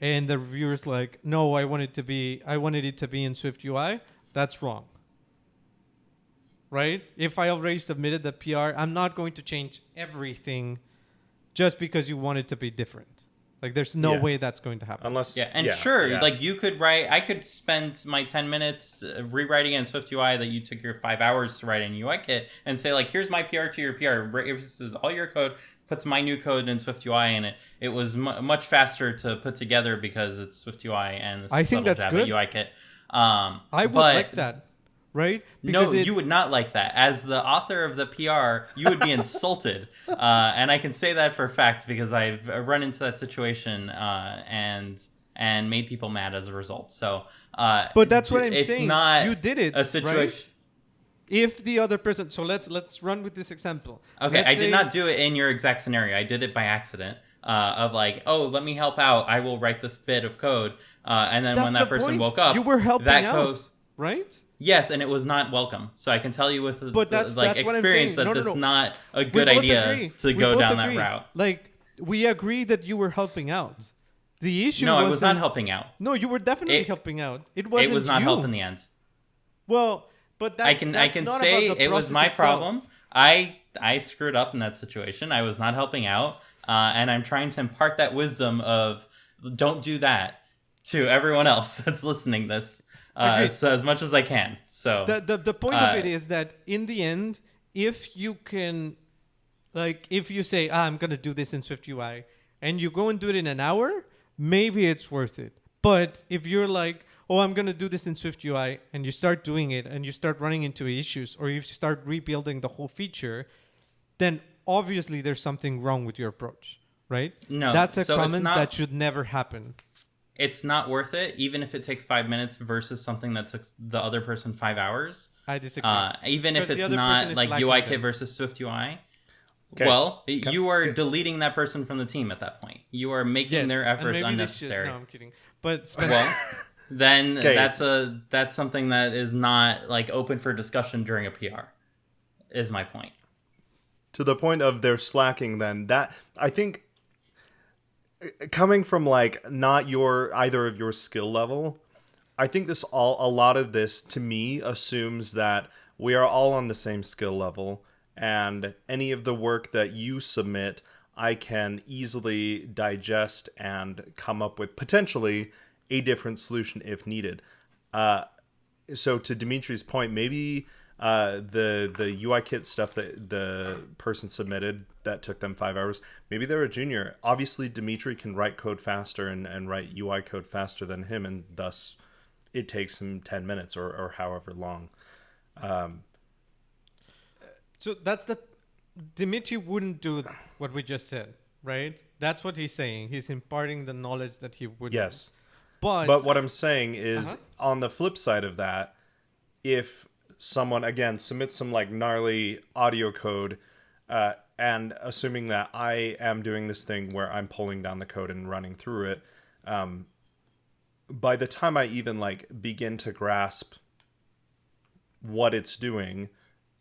and the reviewer's like, no, I wanted it to be in Swift UI, that's wrong. Right? If I already submitted the PR, I'm not going to change everything just because you want it to be different. Like, there's no way that's going to happen. Unless, Sure, like you could write, I could spend my 10 minutes rewriting in Swift UI that you took your 5 hours to write in UIKit and say, like, here's my PR to your PR. This is all your code, puts my new code in Swift UI, and it was much faster to put together because it's Swift UI and this I think that's good. UIKit. I would like that. Right? Because you would not like that. As the author of the PR, you would be insulted. And I can say that for a fact because I've run into that situation and made people mad as a result. So, but that's what I'm it's saying. not You did it. a situation. Right? If the other person, so let's run with this example. Okay, Let's I say- did not do it in your exact scenario. I did it by accident. Of like, let me help out. I will write this bit of code. And then when That's that the person point. woke up, you were helping that out, code. right? Yes, and it was not welcome. So I can tell you with But that's what I'm experience saying. that No. it's not a We good both idea agree. to We go both down agree. that route. Like, we agree that you were helping out. The issue No, I was wasn't- not helping out. No, you were definitely It- helping out. It wasn't It was not you. help in the end. Well, but that's I can that's not say about the it was process my itself. problem. I screwed up in that situation. I was not helping out, and I'm trying to impart that wisdom of don't do that to everyone else that's listening this. Agreed. So as much as I can. So The point of it is that in the end, if you can, like, if you say, I'm going to do this in Swift UI, and you go and do it in an hour, maybe it's worth it. But if you're like, I'm going to do this in Swift UI, and you start doing it, and you start running into issues, or you start rebuilding the whole feature, then obviously there's something wrong with your approach, right? No, That's a so it's comment not- that should never happen. it's not worth it, even if it takes 5 minutes versus something that took the other person 5 hours. I disagree. Even if Because the it's other not person is like lacking UIKit them. versus Swift UI. Okay. Well, you are deleting that person from the team at that point. You are making Yes, their and efforts maybe they unnecessary. should- No, I'm kidding. But Well, then Okay. that's something that is not like open for discussion during a PR. Is my point. To the point of their slacking, then that I think coming from like not either of your skill level, I think a lot of this to me assumes that we are all on the same skill level, and any of the work that you submit I can easily digest and come up with potentially a different solution if needed. So to Dimitri's point, maybe the UIKit stuff that the person submitted that took them 5 hours, maybe they're a junior. Obviously, Dimitri can write code faster and write UI code faster than him, and thus it takes him 10 minutes or however long. So that's Dimitri wouldn't do what we just said, right? That's what he's saying. He's imparting the knowledge that he wouldn't. Yes. But what I'm saying is, on the flip side of that, if someone, again, submits some like gnarly audio code, and assuming that I am doing this thing where I'm pulling down the code and running through it, by the time I even like begin to grasp what it's doing,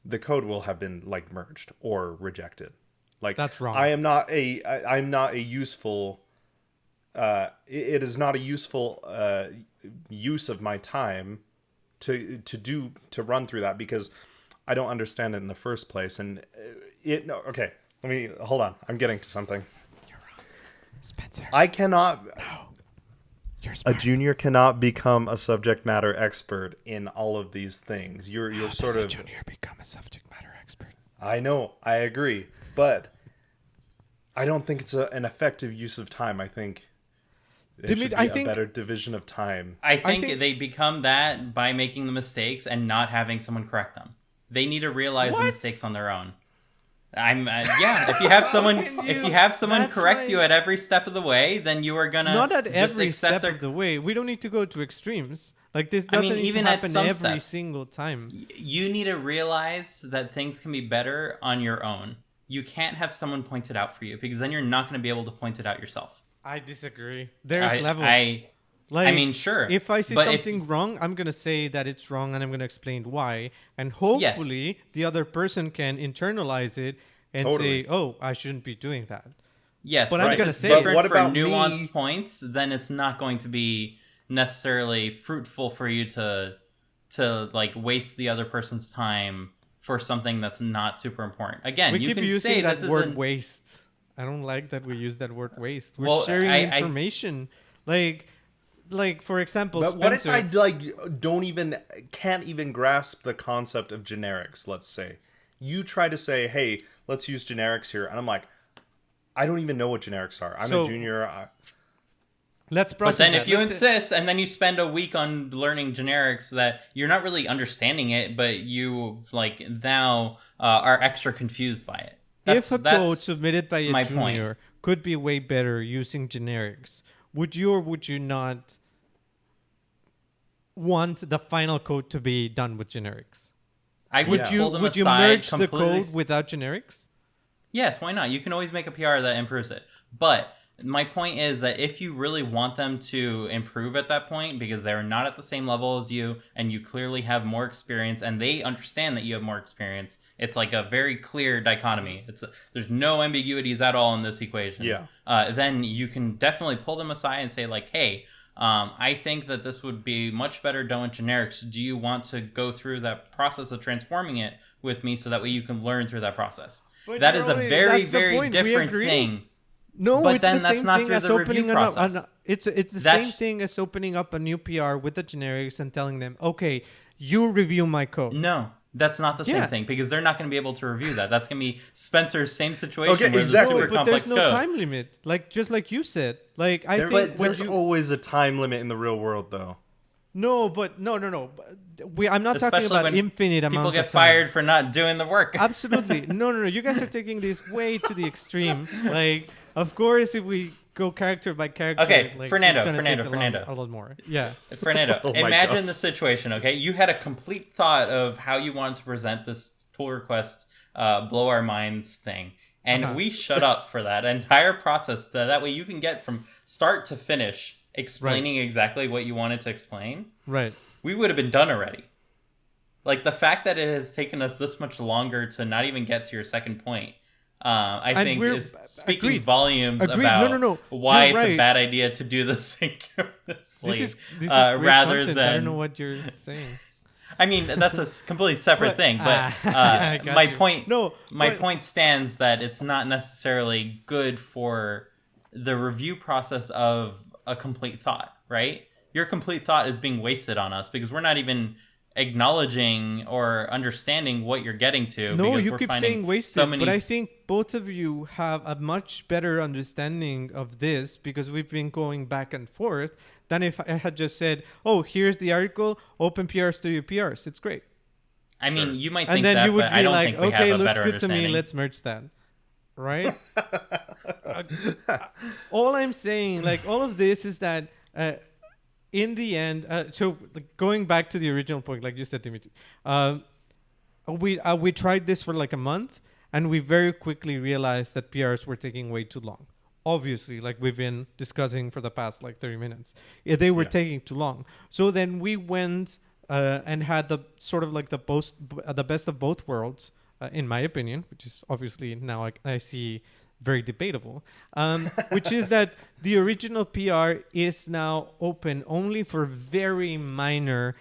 the code will have been like merged or rejected. Like, that's wrong. I'm not a useful. It is not a useful use of my time to run through that because I don't understand it in the first place. And okay, let me hold on. I'm getting to something. You're wrong, Spencer. I cannot. No, you're A smart. junior cannot become a subject matter expert in all of these things. You're How sort does of. a junior become a subject matter expert? I know, I agree, but I don't think it's an effective use of time. I think there should be I a think- better division of time. I think think- they become that by making the mistakes and not having someone correct them. They need to realize the What? mistakes on their own. If you have someone correct you at every step of the way, then you are gonna Not at just every accept step their. of the way. We don't need to go to extremes. Like this doesn't need even to at happen some every steps. single time. You need to realize that things can be better on your own. You can't have someone point it out for you, because then you're not going to be able to point it out yourself. I disagree. There's levels. Sure. If I see but something wrong, I'm going to say that it's wrong and I'm going to explain why. And hopefully the other person can internalize it and say, oh, I shouldn't be doing that. Yes, but right. I'm going to If say, it's different what for about nuanced me? points, then it's not going to be necessarily fruitful for you to like waste the other person's time for something that's not super important. Again, we you keep can using say that this word isn't waste. I don't like that we use that word waste. We're Well, sharing I- information. Like for example, But what if Spencer. I can't even grasp the concept of generics? Let's say you try to say, "Hey, let's use generics here," and I'm like, I don't even know what generics are. I'm So- a junior. Let's But process then that. if you Let's insist and then you spend a week on learning generics that you're not really understanding it, but you like now are extra confused by it. if a code submitted by a my junior could be way better using generics, would you or would you not want the final code to be done with generics? I would Yeah. pull them Would you aside merge the completely. code without generics? Yes, why not? You can always make a PR that improves it. But my point is that if you really want them to improve at that point, because they're not at the same level as you, and you clearly have more experience, and they understand that you have more experience, it's like a very clear dichotomy. There's no ambiguities at all in this equation. Yeah. Then you can definitely pull them aside and say like, hey, I think that this would be much better done with generics. Do you want to go through that process of transforming it with me so that way you can learn through that process? But That is a Charlie, very, that's the very point. We different agree. thing. No, But it's then the that's same not thing through as the review opening process. it's the That's- same thing as opening up a new PR with the generics and telling them, okay, you review my code. No, that's not the same Yeah. thing, because they're not going to be able to review that. That's going to be Spencer's same situation Okay, where exactly. the super But complex there's no code. time limit. Like just like you said. Like I think But when there's always a time limit in the real world, though. no. I'm not talking Especially about when infinite people amounts get of time. fired for not doing the work. Absolutely. No. You guys are taking this way to the extreme. Like, of course, if we go character by character, Okay, like, Fernando, it's gonna take Fernando. a lot more. Yeah. Fernando, Oh my imagine gosh. the situation, okay? You had a complete thought of how you wanted to present this pull request blow our minds thing. And Uh-huh. we shut up for that entire process. That way you can get from start to finish explaining exactly what you wanted to explain. Right. We would have been done already. Like, the fact that it has taken us this much longer to not even get to your second point, I And think we're- is speaking agreed. volumes Agreed. about No. why You're it's a right. bad idea to do this synchronously. This is great rather content. than I don't know what you're saying. I mean, that's a completely separate But- thing, but I got my you. point No, my but- point stands that it's not necessarily good for the review process of a complete thought, right? Your complete thought is being wasted on us because we're not even acknowledging or understanding what you're getting to. No, because you we're keep finding saying wasted, so many but I think both of you have a much better understanding of this because we've been going back and forth than if I had just said, oh, here's the article, open PRs to your PRs. It's great. I mean, Sure. you might think And then that, you would but I be don't like, think we okay, have a looks better good to me, understanding. let's merge that. Right? All I'm saying, like, all of this is that in the end, so like, going back to the original point, like you said, Dimitri, we tried this for like a month, and we very quickly realized that PRs were taking way too long. Obviously, like we've been discussing for the past like 30 minutes, they were taking too long. So then we went and had the sort of like the best of both worlds, in my opinion, which is obviously now I see very debatable, which is that the original PR is now open only for very minor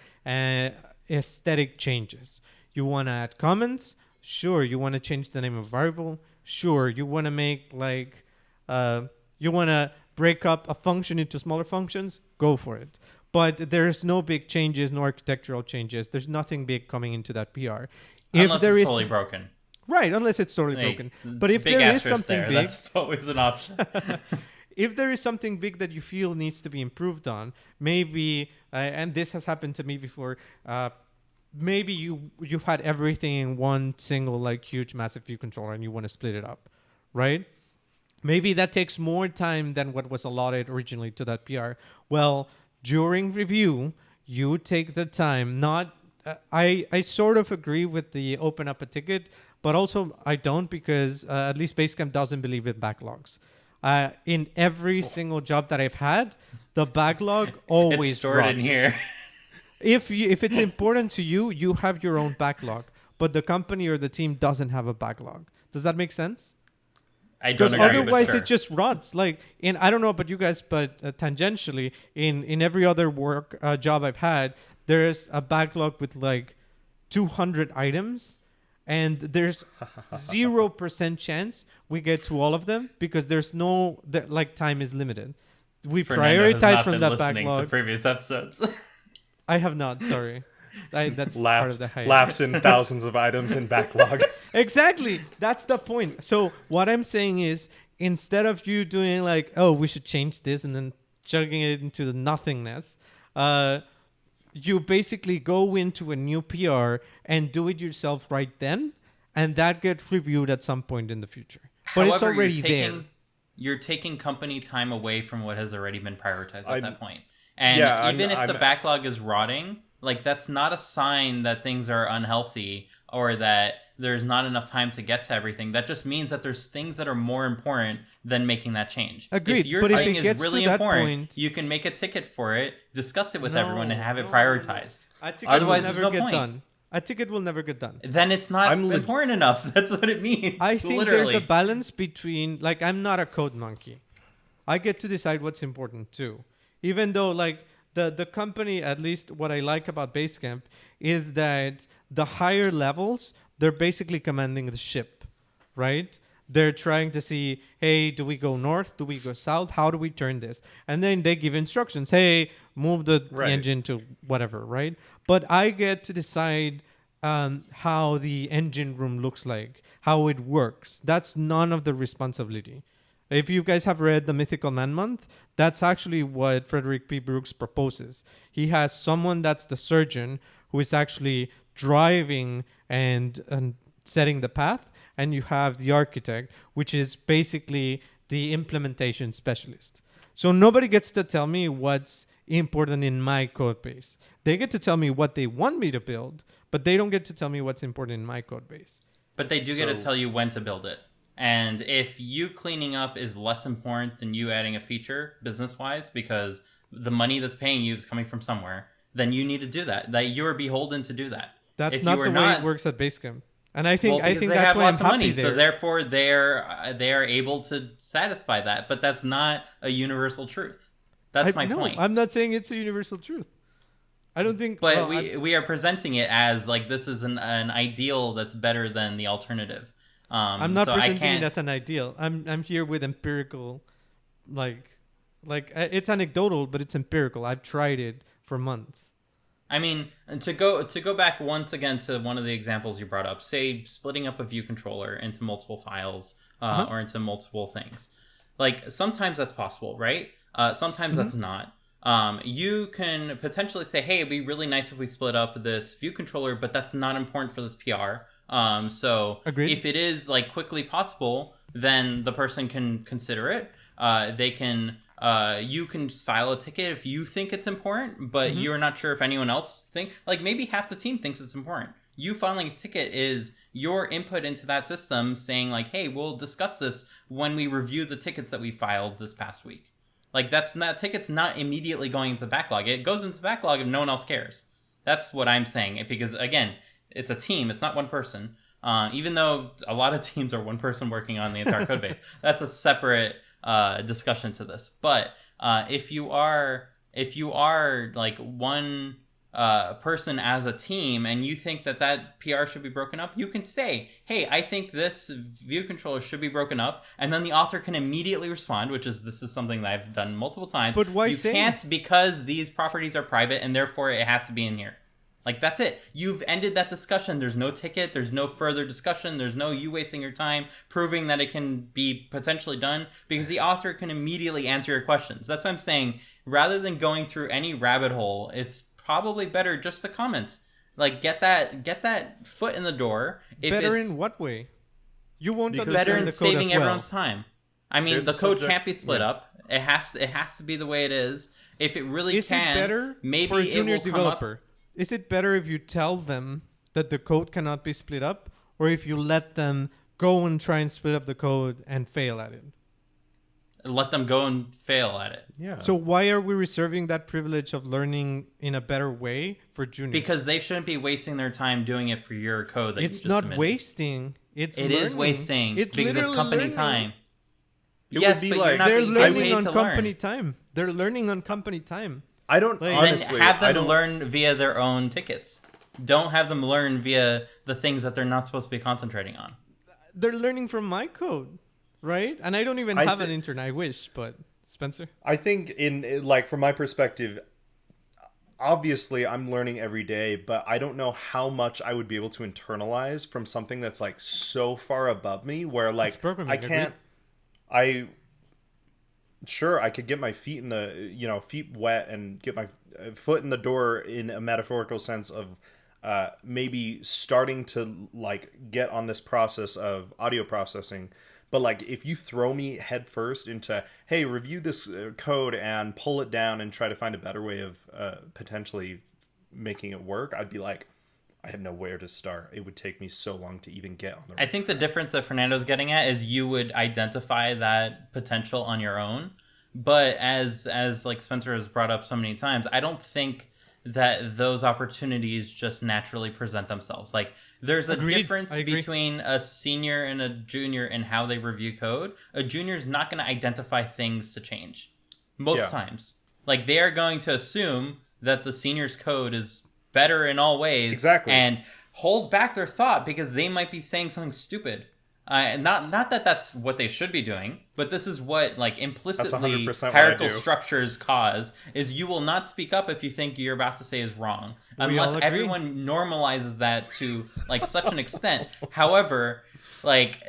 aesthetic changes. You want to add comments? Sure. You want to change the name of variable? Sure. You want to make like, you want to break up a function into smaller functions? Go for it. But there's no big changes, no architectural changes. There's nothing big coming into that PR. Unless it's totally broken. Right, unless it's totally Like, broken. But if big there is asterisk something there, big, that's always an option. if there is something big that you feel needs to be improved on, maybe, and this has happened to me before, maybe you've had everything in one single like huge massive view controller and you want to split it up, right? Maybe that takes more time than what was allotted originally to that PR. Well, during review, you take the time. Not, I sort of agree with the open up a ticket, but also I don't, because at least Basecamp doesn't believe in backlogs. In every single job that I've had, the backlog always It's stored in runs. here. If it's important to you, you have your own backlog, but the company or the team doesn't have a backlog. Does that make sense? I Because don't agree, otherwise but sure. it just runs. Like I don't know about you guys, but tangentially in every other work job I've had, there's a backlog with like 200 items, and there's 0% chance we get to all of them because there's no like time is limited. We Fernando has prioritize not from been that listening to backlog. previous episodes. I have not. Sorry, that's part of the hype. Laughs in thousands of items in backlog. Exactly. That's the point. So what I'm saying is, instead of you doing like, oh, we should change this and then chugging it into the nothingness, you basically go into a new PR and do it yourself right then, and that gets reviewed at some point in the future. But However, it's already there. You're taking company time away from what has already been prioritized at that point. And Yeah, even if I'm- the backlog is rotting, like that's not a sign that things are unhealthy or that there's not enough time to get to everything. That just means that there's things that are more important than making that change. Agreed, If your but if thing it is gets really to that important, point- you can make a ticket for it, discuss it with everyone, and have it No. prioritized. A ticket Otherwise, will there's never no get point. done. A ticket will never get done. Then it's not important enough. That's what it means. I think literally. there's a balance between, like, I'm not a code monkey. I get to decide what's important too. Even though, like, the company, at least what I like about Basecamp, is that the higher levels, they're basically commanding the ship, right? They're trying to see, hey, do we go north? Do we go south? How do we turn this? And then they give instructions. Hey, move the engine to whatever, right? But I get to decide how the engine room looks like, how it works. That's none of the responsibility. If you guys have read The Mythical Man Month, that's actually what Frederick P. Brooks proposes. He has someone that's the surgeon who is actually driving and setting the path, and you have the architect, which is basically the implementation specialist. So nobody gets to tell me what's important in my code base. They get to tell me what they want me to build, but they don't get to tell me what's important in my code base. But they do get to tell you when to build it. And if you cleaning up is less important than you adding a feature business-wise, because the money that's paying you is coming from somewhere, then you need to do that. That you're beholden to do that. That's if not you the are way not, it works at Basecamp. And I think because they that's have why I'm lots of happy money, there. so therefore they are able to satisfy that. But that's not a universal truth. That's my point. I'm not saying it's a universal truth. I don't think. But we are presenting it as like this is an ideal that's better than the alternative. I'm not so presenting it as an ideal. I'm here with empirical, like it's anecdotal, but it's empirical. I've tried it for months. I mean, and to go back once again to one of the examples you brought up, say splitting up a view controller into multiple files or into multiple things. Like sometimes that's possible, right? Sometimes that's not. You can potentially say, hey, it'd be really nice if we split up this view controller, but that's not important for this PR. So Agreed. If it is like quickly possible, then the person can consider it. They can, you can file a ticket if you think it's important, but you're not sure if anyone else like maybe half the team thinks it's important. You filing a ticket is your input into that system saying like, hey, we'll discuss this when we review the tickets that we filed this past week. Like that ticket's not immediately going into the backlog. It goes into the backlog if no one else cares. That's what I'm saying. Because again, it's a team. It's not one person. Even though a lot of teams are one person working on the entire code base. That's a separate discussion to this. But if you are like one person as a team and you think that PR should be broken up, you can say, hey, I think this view controller should be broken up, and then the author can immediately respond, this is something that I've done multiple times. But why you say? can't, because these properties are private and therefore it has to be in here. Like, that's it. You've ended that discussion. There's no ticket. There's no further discussion. There's no you wasting your time proving that it can be potentially done, because the author can immediately answer your questions. That's what I'm saying. Rather than going through any rabbit hole, it's probably better just to comment. Like get that foot in the door. If Better it's in what way? You won't Because better understand in the code saving as well. everyone's time. I They're mean, the the code subject- can't be split yeah. up. It has to be the way it is. If it really Is can, it better maybe for a it junior will come developer? up. Is it better if you tell them that the code cannot be split up, or if you let them go and try and split up the code and fail at it? Let them go and fail at it. Yeah. So why are we reserving that privilege of learning in a better way for juniors? Because they shouldn't be wasting their time doing it for your code that you it's just not submitted. wasting. It's It learning. is wasting It's because it's literally company learning. time. It Yes, would be but like- you're not They're being learning paid on to company learn. time. They're learning on company time. I don't Like- honestly. Then have I them don't learn via their own tickets. Don't have them learn via the things that they're not supposed to be concentrating on. They're learning from my code, right? And I don't even I have thi- an intern. I wish, but Spencer. I think like from my perspective, obviously I'm learning every day, but I don't know how much I would be able to internalize from something that's like so far above me where like programming, I can't sure I could get my feet in the feet wet and get my foot in the door in a metaphorical sense of maybe starting to like get on this process of audio processing. But like if you throw me head first into, hey, review this code and pull it down and try to find a better way of potentially making it work, I'd be like, I have nowhere to start. It would take me so long to even get on the I think the difference that Fernando's getting at is you would identify that potential on your own. But as like Spencer has brought up so many times, I don't think that those opportunities just naturally present themselves. Like there's a Agreed. difference I agree. between a senior and a junior in how they review code. A junior is not going to identify things to change most Yeah. times. Like they are going to assume that the senior's code is better in all ways. Exactly. And hold back their thought because they might be saying something stupid. Not that that's what they should be doing, but this is what like implicitly 100% what I hierarchical do. structures cause is you will not speak up if you think you're about to say is wrong We unless all agree. everyone normalizes that to like such an extent. However, like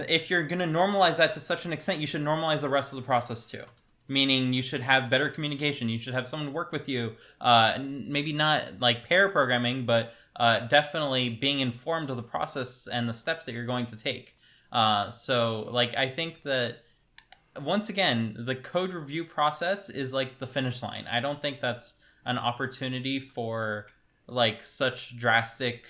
if you're going to normalize that to such an extent, you should normalize the rest of the process too. Meaning you should have better communication. You should have someone work with you. Maybe not like pair programming, but definitely being informed of the process and the steps that you're going to take. So like I think that once again, the code review process is like the finish line. I don't think that's an opportunity for like such drastic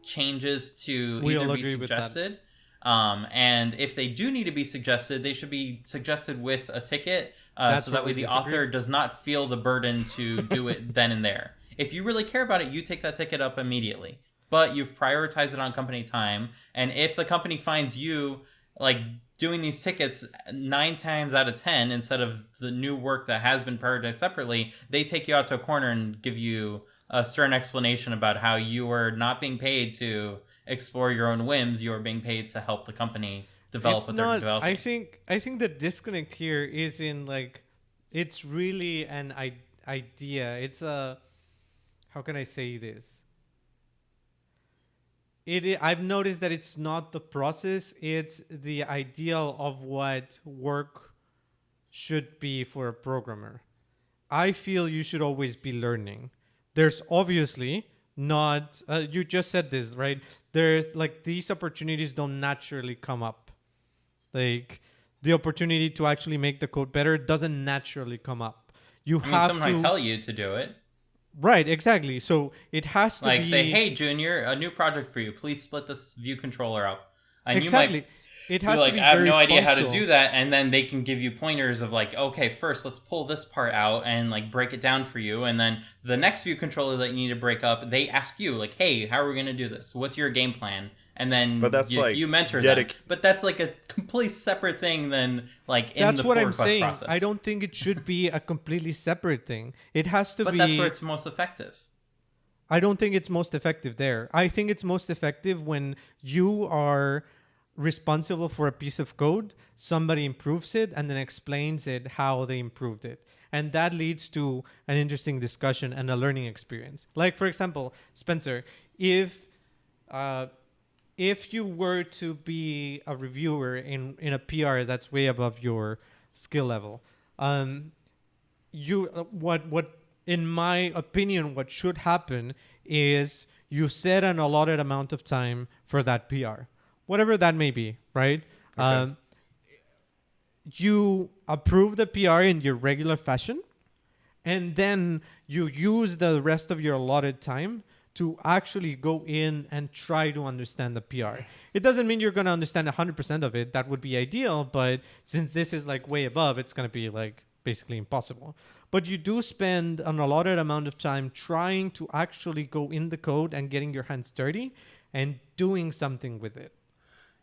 changes to We all either be agree with that. suggested. And if they do need to be suggested, they should be suggested with a ticket That's so that where way we the author disagree. does not feel the burden to do it then and there. If you really care about it, you take that ticket up immediately. But you've prioritized it on company time. And if the company finds you like doing these tickets 9 times out of 10 instead of the new work that has been prioritized separately, they take you out to a corner and give you a stern explanation about how you are not being paid to explore your own whims. You are being paid to help the company develop It's what not, they're developing. I think the disconnect here is in like it's really an idea. It's a how can I say this? I've noticed that it's not the process, it's the ideal of what work should be for a programmer. I feel you should always be learning. There's obviously not, you just said this, right? There's like these opportunities don't naturally come up. Like the opportunity to actually make the code better doesn't naturally come up. You I mean, have someone to. might tell you to do it. Right, exactly. So it has to Like be. say, hey, Junior, a new project for you. Please split this view controller up. And exactly. you might It be has like, to be I have very no idea how to punctual. do that. And then they can give you pointers of like, okay, first let's pull this part out and like break it down for you. And then the next view controller that you need to break up, they ask you like, hey, how are we going to do this? What's your game plan? And then But that's like you mentor them. But that's like a completely separate thing than like in That's the what pull I'm request saying. process. I don't think it should be a completely separate thing. It has to But be. that's where it's most effective. I don't think it's most effective there. I think it's most effective when you are responsible for a piece of code, somebody improves it and then explains it how they improved it. And that leads to an interesting discussion and a learning experience. Like, for example, Spencer, if you were to be a reviewer in a PR that's way above your skill level, what in my opinion, what should happen is you set an allotted amount of time for that PR, whatever that may be, right? Okay. You approve the PR in your regular fashion, and then you use the rest of your allotted time to actually go in and try to understand the PR. It doesn't mean you're going to understand 100% of it. That would be ideal, but since this is like way above, it's going to be like basically impossible. But you do spend an allotted amount of time trying to actually go in the code and getting your hands dirty and doing something with it.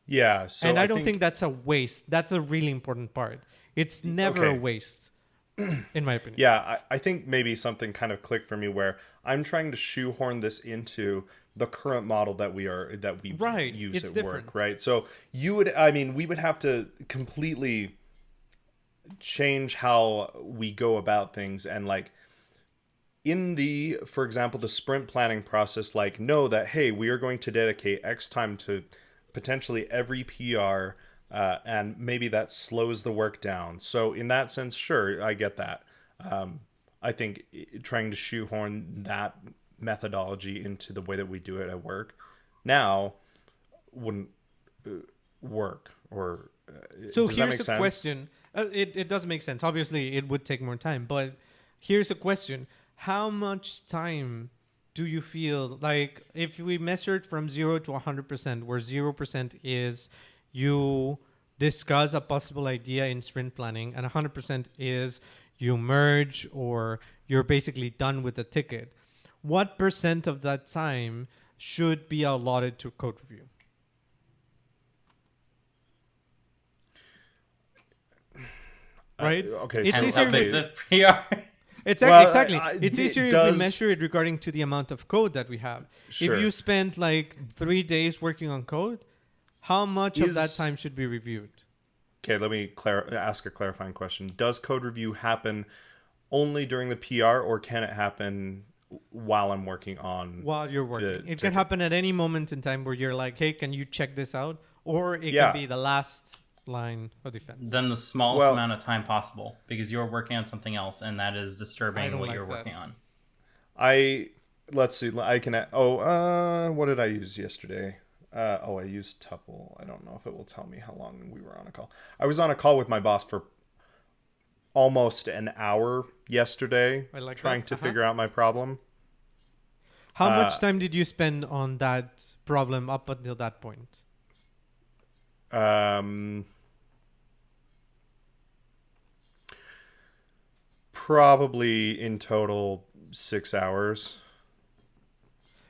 Yeah. So And I don't think that's a waste. That's a really important part. It's never a Okay. waste, in my opinion. Yeah, I think maybe something kind of clicked for me where I'm trying to shoehorn this into the current model that we Right, use it's at different. work, right? So we would have to completely change how we go about things, and like in the, for example, the sprint planning process, like know that, hey, we are going to dedicate X time to potentially every PR, and maybe that slows the work down. So in that sense, sure, I get that. I think trying to shoehorn that methodology into the way that we do it at work now wouldn't work. Or So does that here's make a sense? question. It does make sense. Obviously, it would take more time, but here's a question. How much time do you feel like if we measured from 0 to 100%, where 0% is you discuss a possible idea in sprint planning and 100% is you merge or you're basically done with the ticket, what percent of that time should be allotted to code review? Right? Okay, It's so Hence easier. how big okay. the PR is. It's Well, exactly. It's it easier if does- we measure it regarding to the amount of code that we have. Sure. If you spend like 3 days working on code, how much of that Is- time should be reviewed? Okay, let me ask a clarifying question. Does code review happen only during the PR, or can it happen while I'm working on? While you're working, it can ticket. happen at any moment in time where you're like, "Hey, can you check this out?" Or it Yeah. can be the last line of defense. Then the smallest Well- amount of time possible, because you're working on something else and that is I disturbing don't what like you're that. working on. Let's see. I can. What did I use yesterday? I used tuple. I don't know if it will tell me how long we were on a call. I was on a call with my boss for almost an hour yesterday, I like trying that. to figure out my problem. How much time did you spend on that problem up until that point? Probably in total 6 hours.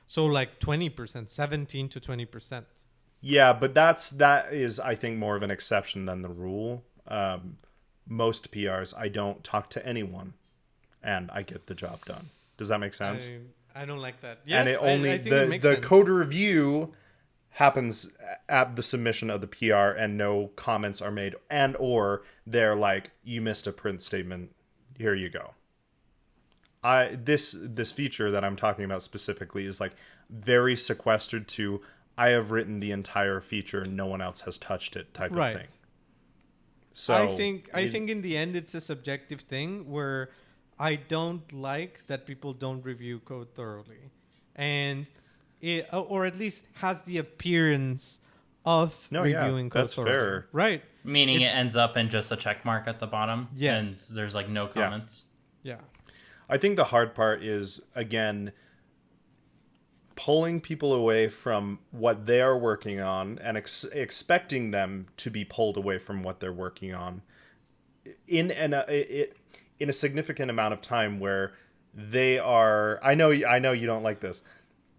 So like 20%, 17 to 20%. Yeah, but that is, I think, more of an exception than the rule. Most PRs, I don't talk to anyone, and I get the job done. Does that make sense? I don't like that. Yes, And it only I think it makes the sense. code review happens at the submission of the PR, and no comments are made, and or they're like, you missed a print statement, here you go. This feature that I'm talking about specifically is like very sequestered to, I have written the entire feature, no one else has touched it type Right. of thing. So I think in the end it's a subjective thing where I don't like that people don't review code thoroughly, and or at least has the appearance of reviewing code that's thoroughly. fair. Right? Meaning It's- it ends up in just a check mark at the bottom. Yes. And there's like no comments. Yeah. I think the hard part is, again, pulling people away from what they are working on and expecting them to be pulled away from what they're working on in a significant amount of time where they are. I know you don't like this.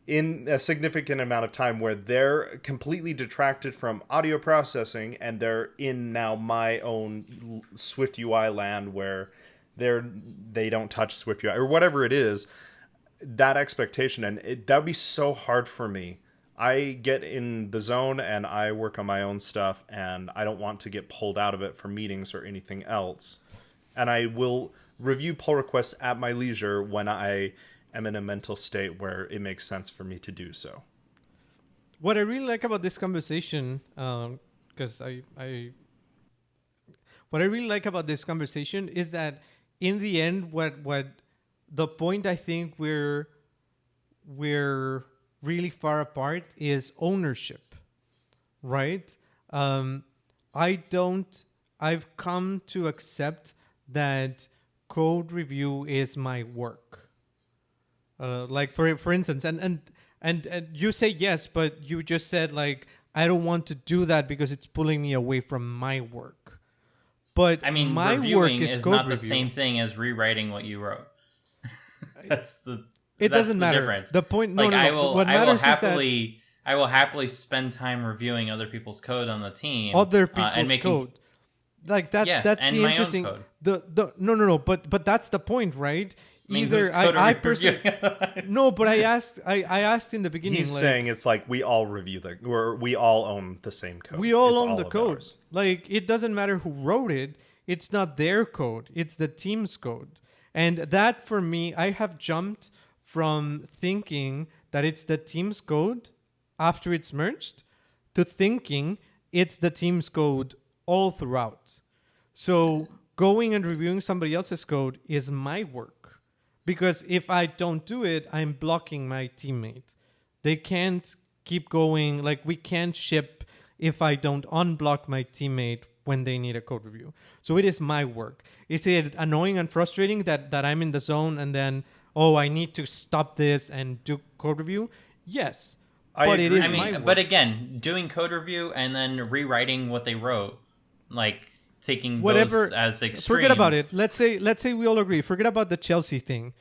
In a significant amount of time where they're completely detracted from audio processing, and they're in now my own Swift UI land where they don't touch Swift UI or whatever it is. That expectation, and that would be so hard for me. I get in the zone and I work on my own stuff, and I don't want to get pulled out of it for meetings or anything else. And I will review pull requests at my leisure when I am in a mental state where it makes sense for me to do so. What I really like about this conversation, because what I really like about this conversation is that in the end, what the point I think we're really far apart is ownership, right? Um, I don't. I've come to accept that code review is my work. Like for instance, and you say yes, but you just said like I don't want to do that because it's pulling me away from my work. But I mean, my work reviewing is is code not the review. same thing as rewriting what you wrote. that's the It that's doesn't the matter. difference. The point, no, Like no, no. What matters is that I will happily spend time reviewing other people's code on the team, other and people's making code, like yes, that's and the my own interesting. code. The no. But that's the point, right? I mean, whose Either code are I we personally reviewing otherwise? no, but I asked in the beginning. He's like, saying it's like we all review we all own the same code. we all It's own the of code. ours. Like it doesn't matter who wrote it. It's not their code. It's the team's code. And that for me, I have jumped from thinking that it's the team's code after it's merged to thinking it's the team's code all throughout. So going and reviewing somebody else's code is my work. Because if I don't do it, I'm blocking my teammate. They can't keep going. Like we can't ship if I don't unblock my teammate when they need a code review. So it is my work. Is it annoying and frustrating that I'm in the zone and then, oh, I need to stop this and do code review? Yes. But it agree. is I my mean, work. but again, doing code review and then rewriting what they wrote, like taking Whatever, those as extremes. forget about it. Let's say we all agree. Forget about the Chelsea thing.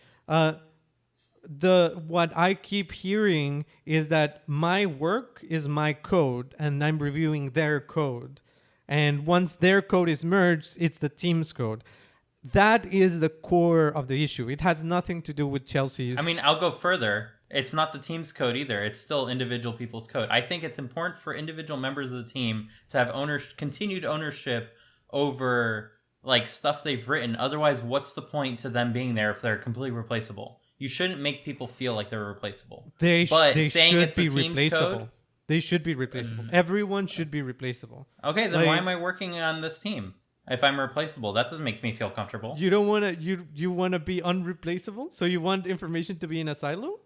What I keep hearing is that my work is my code and I'm reviewing their code. And once their code is merged, it's the team's code. That is the core of the issue. It has nothing to do with Chelsea's. I mean, I'll go further. It's not the team's code either. It's still individual people's code. I think it's important for individual members of the team to have continued ownership over like stuff they've written. Otherwise, what's the point to them being there if they're completely replaceable? You shouldn't make people feel like they're replaceable. They saying should it's a be team's replaceable. code. They should be replaceable. Everyone should be replaceable. Okay, then Like- why am I working on this team if I'm replaceable? That doesn't make me feel comfortable. You don't want to. You want to be unreplaceable. So you want information to be in a silo.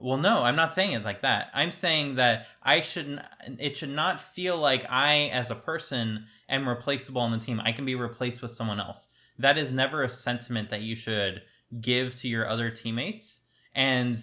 Well, no, I'm not saying it like that. I'm saying that it should not feel like I, as a person, am replaceable on the team. I can be replaced with someone else. That is never a sentiment that you should give to your other teammates. And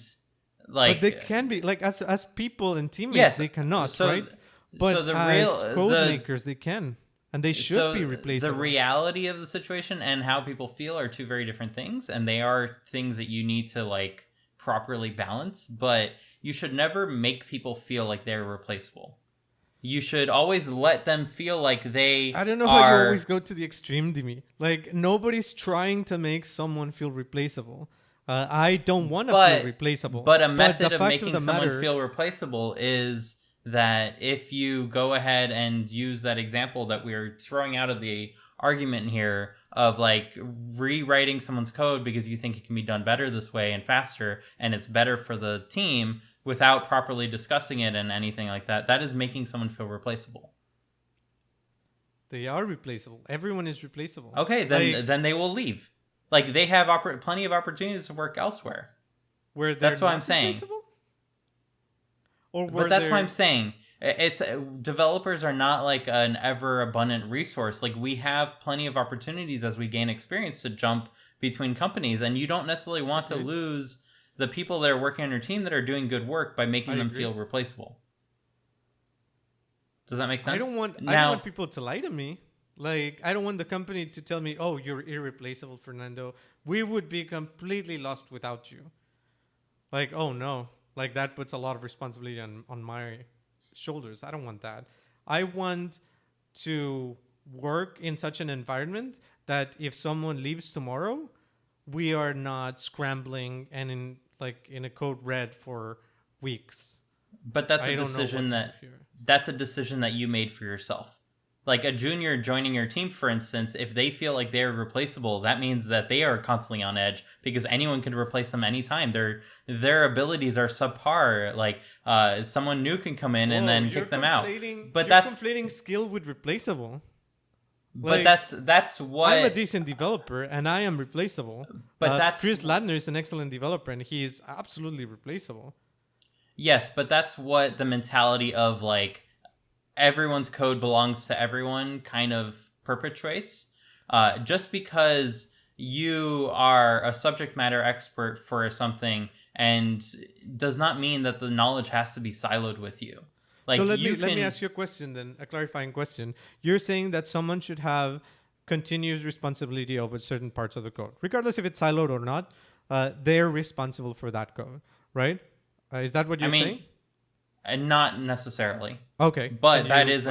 like, But they can be like as people and teammates. Yes, They cannot, so- right? But so the as real- code the- makers, they can, and they should so be replaceable. the reality of the situation and how people feel are two very different things, and they are things that you need to like properly balance. But you should never make people feel like they're replaceable. You should always let them feel like they I don't know are. how you always go to the extreme, Dimi. Like nobody's trying to make someone feel replaceable. I don't want to feel replaceable. But a the method of fact making the someone matter- feel replaceable is that if you go ahead and use that example that we're throwing out of the argument here of like rewriting someone's code because you think it can be done better this way and faster and it's better for the team without properly discussing it and anything like that, that is making someone feel replaceable. They are replaceable. Everyone is replaceable. Okay, then they will leave. Like they have plenty of opportunities to work elsewhere. Where That's they're what not I'm saying. replaceable? Or But that's what I'm saying. It's developers are not like an ever abundant resource. Like we have plenty of opportunities as we gain experience to jump between companies, and you don't necessarily want to lose the people that are working on your team that are doing good work by making them feel replaceable. Does that make sense? I don't want people to lie to me. Like I don't want the company to tell me, "Oh, you're irreplaceable, Fernando. We would be completely lost without you." Like, oh no. Like that puts a lot of responsibility on my shoulders. I don't want that. I want to work in such an environment that if someone leaves tomorrow, we are not scrambling and in a code red for weeks. But that's I a don't know decision what to fear. that's a decision that you made for yourself. Like a junior joining your team, for instance, if they feel like they're replaceable, that means that they are constantly on edge because anyone can replace them anytime. Their abilities are subpar. Like someone new can come in and then kick them out. But But you're conflating skill with replaceable. But Like, that's what I'm a decent developer, and I am replaceable. But that's Chris Ladner is an excellent developer, and he is absolutely replaceable. yes, but that's what the mentality of like everyone's code belongs to everyone kind of perpetuates. Just because you are a subject matter expert for something and does not mean that the knowledge has to be siloed with you. Like So let you me can ask you a question then, a clarifying question. You're saying that someone should have continuous responsibility over certain parts of the code, regardless if it's siloed or not. They're responsible for that code, right? Is that what you're saying? and not necessarily. Okay, But can that you is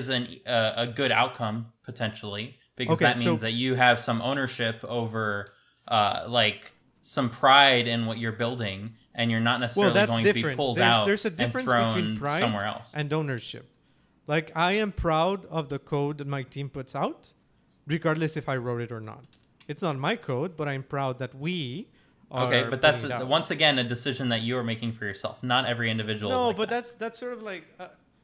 clarify? a good outcome potentially because Okay, that means that you have some ownership over like some pride in what you're building, and you're not Well, necessarily that's going to be different. pulled out There's a and difference between thrown pride somewhere else. and ownership. Like, I am proud of the code that my team puts out, regardless if I wrote it or not. It's not my code, but I'm proud that we are Okay, but that's putting it out. once again a decision that you are making for yourself. Not every individual. No, is like but that. that's sort of like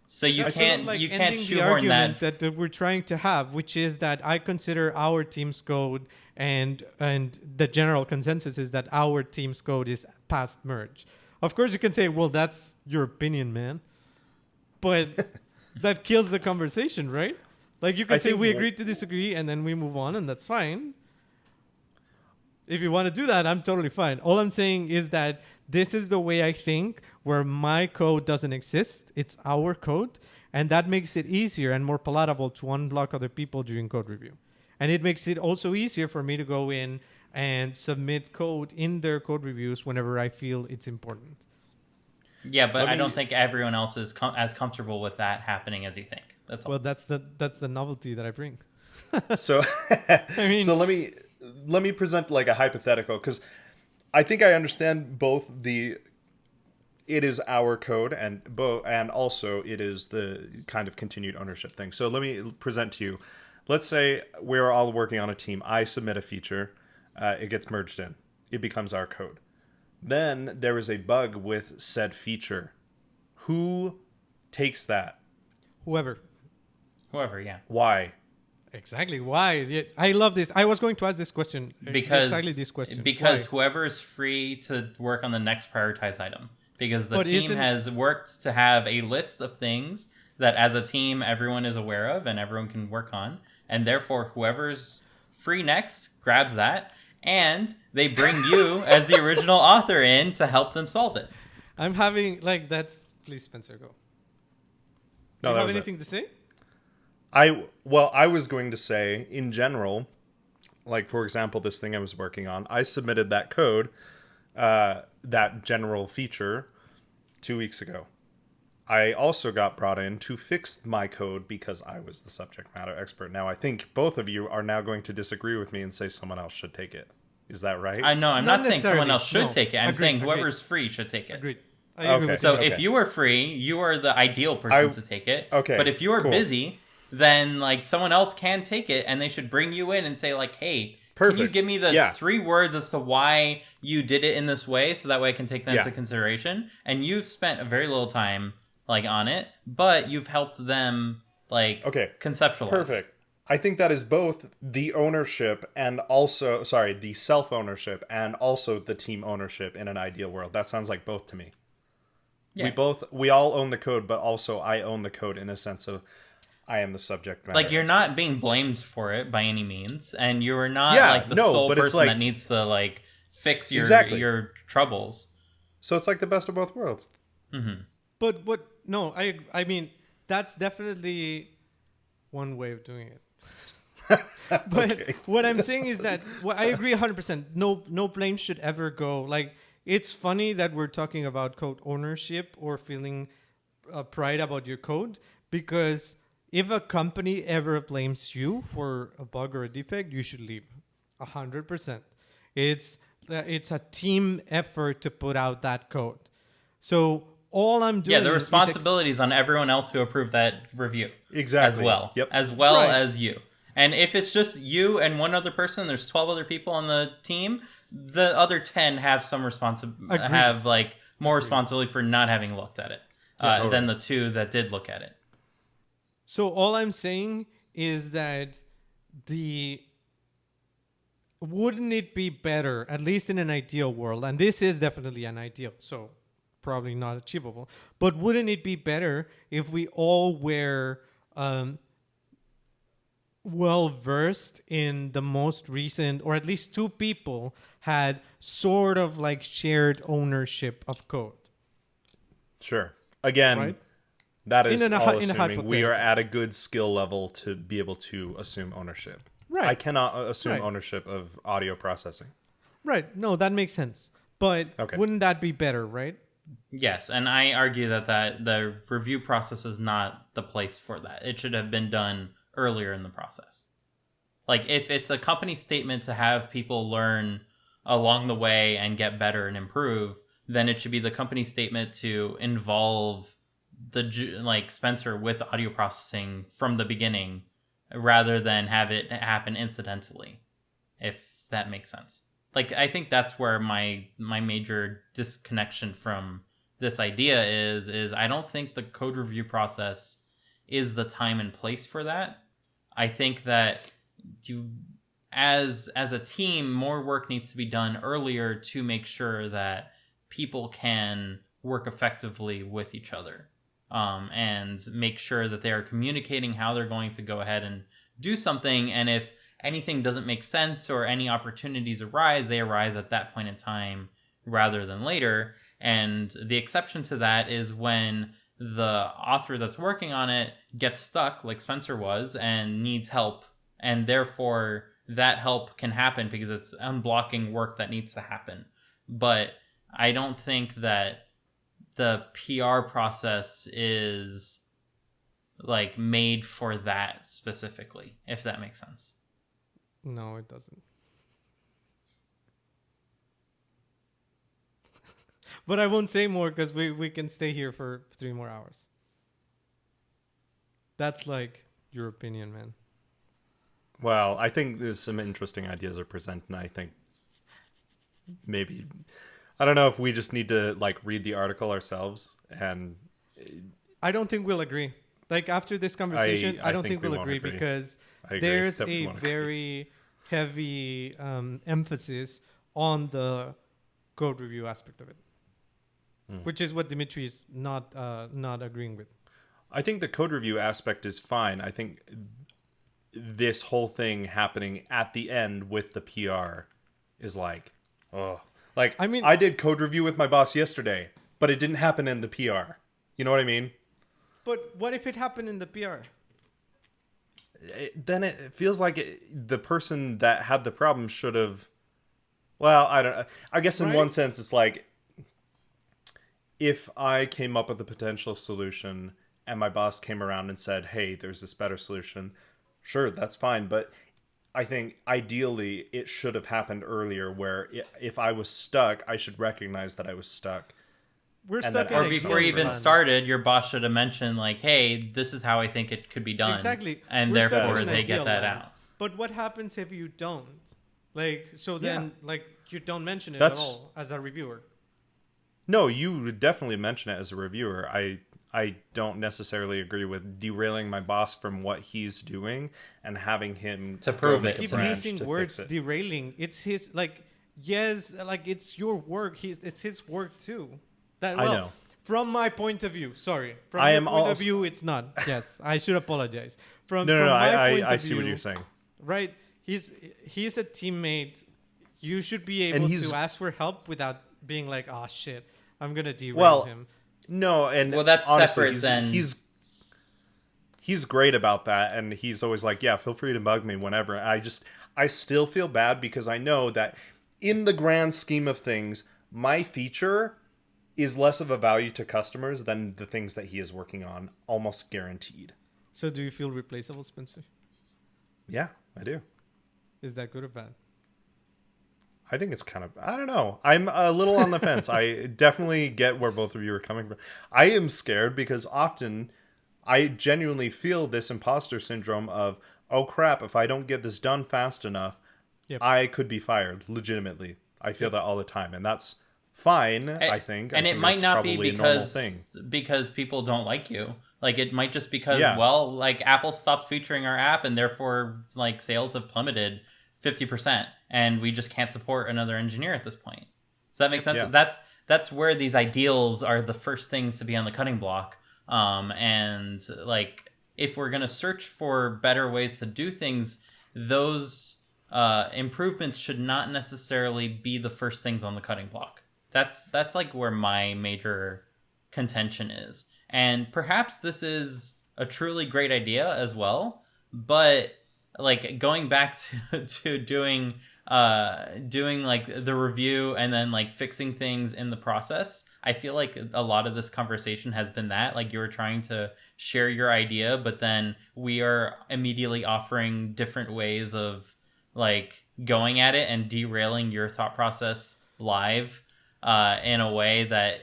So you that's can't sort of like you can't ending the shoehorn argument that. that we're trying to have, which is that I consider our team's code and the general consensus is that our team's code is past merge. Of course, you can say, well, that's your opinion, man, but that kills the conversation, right? Like, you can I say think we wh- agree to disagree and then we move on, and that's fine. If you want to do that, I'm totally fine. All I'm saying is that this is the way I think, where my code doesn't exist. It's our code. And that makes it easier and more palatable to unblock other people during code review. And it makes it also easier for me to go in and submit code in their code reviews whenever I feel it's important. Yeah, but Let I me- don't think everyone else is as comfortable with that happening as you think. That's all. Well, that's the novelty that I bring. So, mean- so let me present like a hypothetical, because I think I understand both the it is our code and also it is the kind of continued ownership thing. So let me present to you. Let's say we're all working on a team. I submit a feature, it gets merged in, it becomes our code. Then there is a bug with said feature. Who takes that? Whoever. Whoever, yeah. Why? Exactly. Why? Yeah, I love this. I was going to ask this question. Because exactly this question. Because Why? whoever is free to work on the next prioritized item. Because the But team isn't- has worked to have a list of things that as a team everyone is aware of and everyone can work on. And therefore whoever's free next grabs that and they bring you as the original author in to help them solve it. I'm having like that's. Please, Spencer, go. No, Do you that have was it. anything to say? I was going to say in general, like for example, this thing I was working on, I submitted that code, that general feature 2 weeks ago. I also got brought in to fix my code because I was the subject matter expert. Now I think both of you are now going to disagree with me and say someone else should take it. Is that right? I know I'm Not not saying someone necessarily. else should No. take it. I'm Agreed, saying agreed. whoever's free should take it. Agreed. I Okay. agree with So you. if you are free, you are the ideal person to take it. Okay, But if you are cool. busy, then like someone else can take it, and they should bring you in and say like, "Hey, can you Perfect. give me the Yeah. 3 words as to why you did it in this way, so that way I can take that Yeah. into consideration?" And you've spent a very little time like on it, but you've helped them like Okay. conceptualize. Perfect. I think that is both the ownership and also, sorry, the self-ownership and also the team ownership in an ideal world. That sounds like both to me. Yeah. We all own the code, but also I own the code in a sense of I am the subject matter. Like you're not being blamed for it by any means, and you're not Yeah, like the no, sole but it's person like- that needs to like fix your Exactly. your troubles. So it's like the best of both worlds. But what? No, I mean that's definitely one way of doing it. But Okay. what I'm saying is that I agree 100%. No blame should ever go. Like, it's funny that we're talking about code ownership or feeling pride about your code, because if a company ever blames you for a bug or a defect, you should leave 100%. It's a team effort to put out that code. So all I'm doing Yeah, the is responsibility is on everyone else who approved that review. Exactly. As well. Yep. As well Right. as you. And if it's just you and one other person, there's 12 other people on the team, the other 10 have some Agreed. have like more responsibility for not having looked at it totally. than the 2 that did look at it. So all I'm saying is that the wouldn't it be better, at least in an ideal world, and this is definitely an ideal, so probably not achievable, but wouldn't it be better if we all were well versed in the most recent, or at least two people had sort of like shared ownership of code? Sure. Again, Right? that is In a all in a assuming we are hypothetical. at a good skill level to be able to assume ownership. Right. I cannot assume Right. ownership of audio processing. Right. No, that makes sense. But Okay. wouldn't that be better, right? Yes, and I argue that the review process is not the place for that. It should have been done earlier in the process. Like if it's a company statement to have people learn along the way and get better and improve, then it should be the company statement to involve like Spencer with audio processing from the beginning rather than have it happen incidentally, if that makes sense. Like I think that's where my major disconnection from this idea is I don't think the code review process is the time and place for that. I think that you as a team, more work needs to be done earlier to make sure that people can work effectively with each other, and make sure that they are communicating how they're going to go ahead and do something. And if anything doesn't make sense or any opportunities arise, they arise at that point in time rather than later. And the exception to that is when the author that's working on it gets stuck, like Spencer was, and needs help. And therefore, that help can happen because it's unblocking work that needs to happen. But I don't think that the PR process is like made for that specifically, if that makes sense. No, it doesn't. But I won't say more because we can stay here for 3 more hours. That's like your opinion, man. Well, I think there's some interesting ideas are presented, and I think maybe I don't know if we just need to like read the article ourselves, and I don't think we'll agree. Like after this conversation, I don't think we we'll won't agree agree. because I agree there's that we a won't agree. very heavy emphasis on the code review aspect of it, which is what Dimitri is not agreeing with. I think the code review aspect is fine. I think this whole thing happening at the end with the PR is like, oh, like I mean- I did code review with my boss yesterday, but it didn't happen in the PR. You know what I mean? But what if it happened in the PR? Then it feels like the person that had the problem should have. Well, I don't. I guess in Right? one sense, it's like if I came up with a potential solution and my boss came around and said, "Hey, there's this better solution." Sure, that's fine, but I think ideally it should have happened earlier. Where if I was stuck, I should recognize that I was stuck. We're And stuck that in Or has a to before you game even plan. started, your boss should have mentioned like, "Hey, this is how I think it could be done." Exactly. And We're stuck therefore in an they get ideal that land. out. But what happens if you don't? Like, so then, Yeah. like, you don't mention it That's- at all as a reviewer. No, you would definitely mention it as a reviewer. I don't necessarily agree with derailing my boss from what he's doing and having him To go prove make it. a Keep branch using to words fix it. derailing. It's his, like, yes, like, it's your work. It's his work too. That, I well, know. From my point of view, sorry. From I your am point of also- view, it's not. Yes, I should apologize. From No, my point I of see what view, you're saying. right? He's a teammate. You should be And able he's- to ask for help without being like, "Oh shit, I'm gonna derail Well, him." No, and Well, that's honestly, separate than- he's great about that, and he's always like, yeah, feel free to bug me whenever. I still feel bad because I know that in the grand scheme of things, my feature is less of a value to customers than the things that he is working on, almost guaranteed. So, do you feel replaceable, Spencer? Yeah, I do. Is that good or bad? I think it's kind of, I don't know. I'm a little on the fence. I definitely get where both of you are coming from. I am scared because often I genuinely feel this imposter syndrome of, oh crap, if I don't get this done fast enough, Yep. I could be fired legitimately. I feel that all the time. And that's fine. And, I think, and it might not be because people don't like you. Like it might just because like Apple stopped featuring our app, and therefore like sales have plummeted 50%, and we just can't support another engineer at this point. Does that make sense? Yeah. That's where these ideals are the first things to be on the cutting block. And like if we're gonna search for better ways to do things, those improvements should not necessarily be the first things on the cutting block. That's like where my major contention is. And perhaps this is a truly great idea as well, but like going back to doing like the review and then like fixing things in the process, I feel like a lot of this conversation has been that like you were trying to share your idea, but then we are immediately offering different ways of like going at it and derailing your thought process live in a way that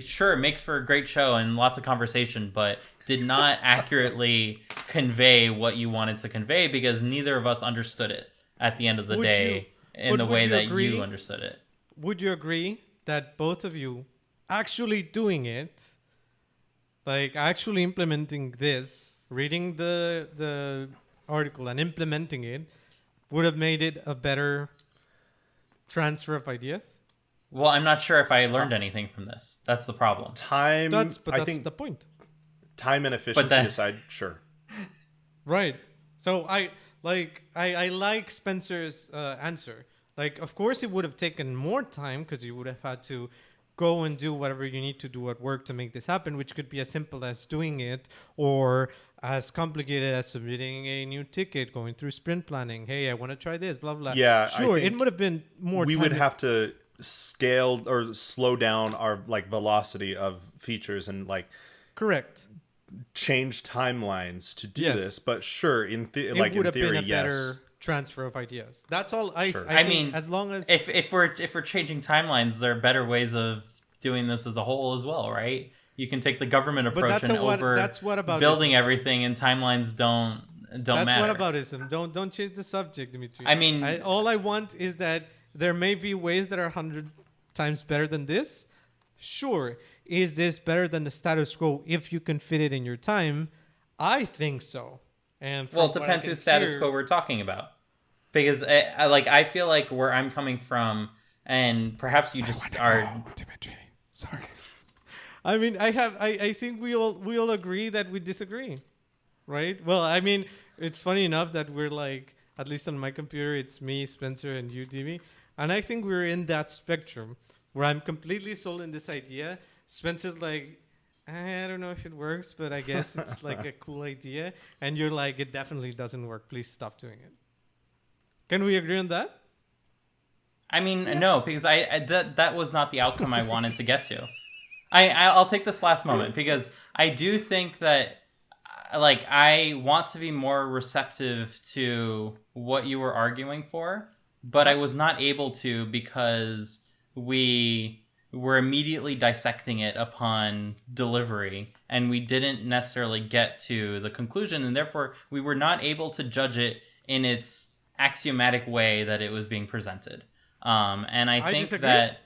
sure makes for a great show and lots of conversation, but did not accurately convey what you wanted to convey because neither of us understood it at the end of the day in the way that you understood it. Would you agree that both of you actually doing it, like actually implementing this, reading the article and implementing it, would have made it a better transfer of ideas? Well, I'm not sure if I learned anything from this. That's the problem. That's the point. Time and efficiency aside, sure. Right. So I like Spencer's answer. Like, of course, it would have taken more time because you would have had to go and do whatever you need to do at work to make this happen, which could be as simple as doing it or as complicated as submitting a new ticket, going through sprint planning. Hey, I want to try this, blah, blah. Yeah, sure, it would have been more we time. would have to scale or slow down our like velocity of features and like correct change timelines to do this. But sure, in theory, been a better transfer of ideas. That's all. I mean, as long as if we're changing timelines, there are better ways of doing this as a whole as well, right? You can take the government approach building everything, and timelines don't matter. That's whataboutism. Don't change the subject, Dimitri. I mean, all I want is that there may be ways that are 100 times better than this. Sure. Is this better than the status quo if you can fit it in your time? I think so. And well, it depends whose status quo we're talking about. Because I feel like where I'm coming from, and perhaps you just are... Dimitri. Sorry. I mean, I think we all agree that we disagree. Right? Well, I mean, it's funny enough that we're like, at least on my computer, it's me, Spencer, and you, Dimi. And I think we're in that spectrum where I'm completely sold in this idea. Spencer's like, I don't know if it works, but I guess it's like a cool idea. And you're like, it definitely doesn't work. Please stop doing it. Can we agree on that? I mean, no, because that was not the outcome I wanted to get to. I'll take this last moment because I do think that like I want to be more receptive to what you were arguing for. But I was not able to because we were immediately dissecting it upon delivery, and we didn't necessarily get to the conclusion, and therefore we were not able to judge it in its axiomatic way that it was being presented. And I think disagree. That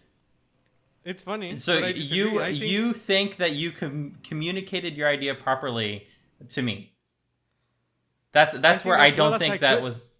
it's funny. So you think that you communicated your idea properly to me. That's where I don't think that was.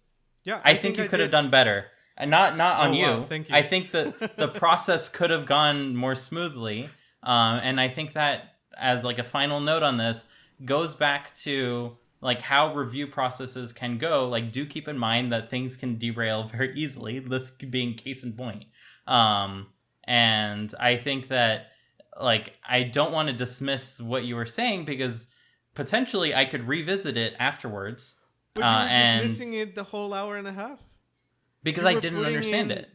Yeah, I think you could have done better. And not on you. Wow, thank you. I think that the process could have gone more smoothly. And I think that as like a final note on this goes back to like how review processes can go. Like do keep in mind that things can derail very easily. This being case in point. And I think that like I don't want to dismiss what you were saying because potentially I could revisit it afterwards. But you were dismissing it the whole hour and a half. Because I didn't understand it.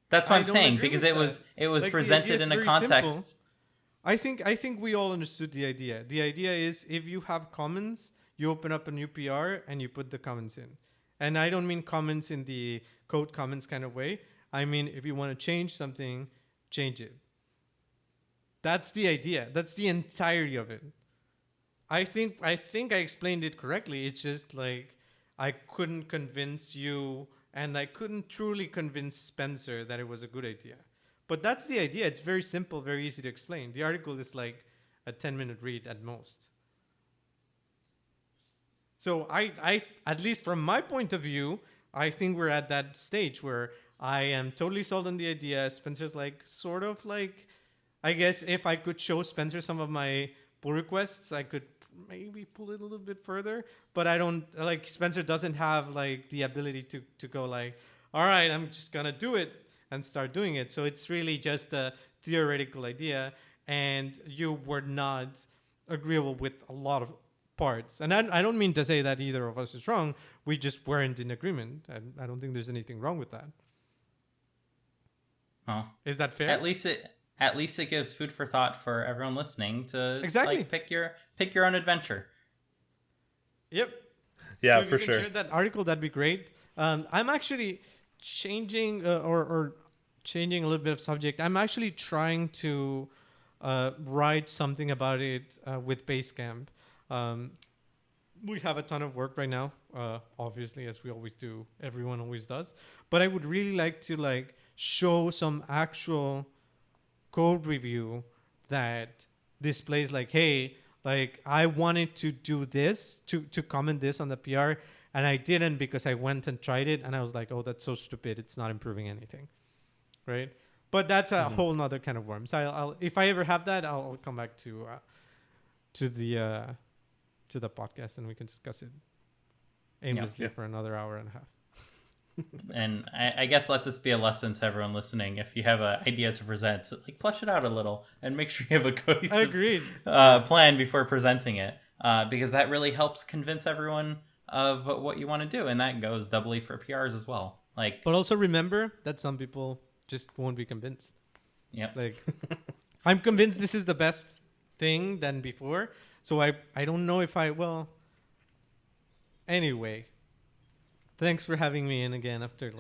That's what I'm saying. Because it was like presented in a context. Simple. I think we all understood the idea. The idea is if you have comments, you open up a new PR and you put the comments in. And I don't mean comments in the code comments kind of way. I mean if you want to change something, change it. That's the idea. That's the entirety of it. I think I explained it correctly. It's just like I couldn't convince you and I couldn't truly convince Spencer that it was a good idea. But that's the idea. It's very simple, very easy to explain. The article is like a 10-minute read at most. So I, at least from my point of view, I think we're at that stage where I am totally sold on the idea. Spencer's like, sort of like, I guess if I could show Spencer some of my pull requests, I could maybe pull it a little bit further. But I don't, like, Spencer doesn't have like the ability to go like, all right, I'm just going to do it and start doing it. So it's really just a theoretical idea. And you were not agreeable with a lot of parts. And I don't mean to say that either of us is wrong. We just weren't in agreement. And I don't think there's anything wrong with that. Oh, is that fair? At least it gives food for thought for everyone listening to exactly like, pick your own adventure. Yep. Yeah, so if for you can sure. share that article, that'd be great. I'm actually changing or changing a little bit of subject. I'm actually trying to write something about it with Basecamp. We have a ton of work right now, obviously, as we always do. Everyone always does. But I would really like to show some actual code review that displays hey, I wanted to do this, to comment this on the PR, and I didn't because I went and tried it, and I was like, oh, that's so stupid. It's not improving anything, right? But that's a whole nother kind of worm. So I'll if I ever have that, I'll come back to the podcast and we can discuss it aimlessly for another hour and a half. And I guess let this be a lesson to everyone listening. If you have an idea to present, flesh it out a little and make sure you have a cohesive plan before presenting it, because that really helps convince everyone of what you want to do, and that goes doubly for PRs as well. But also remember that some people just won't be convinced. Yep. I'm convinced this is the best thing than before, so I don't know if I will. Anyway. Thanks for having me in again after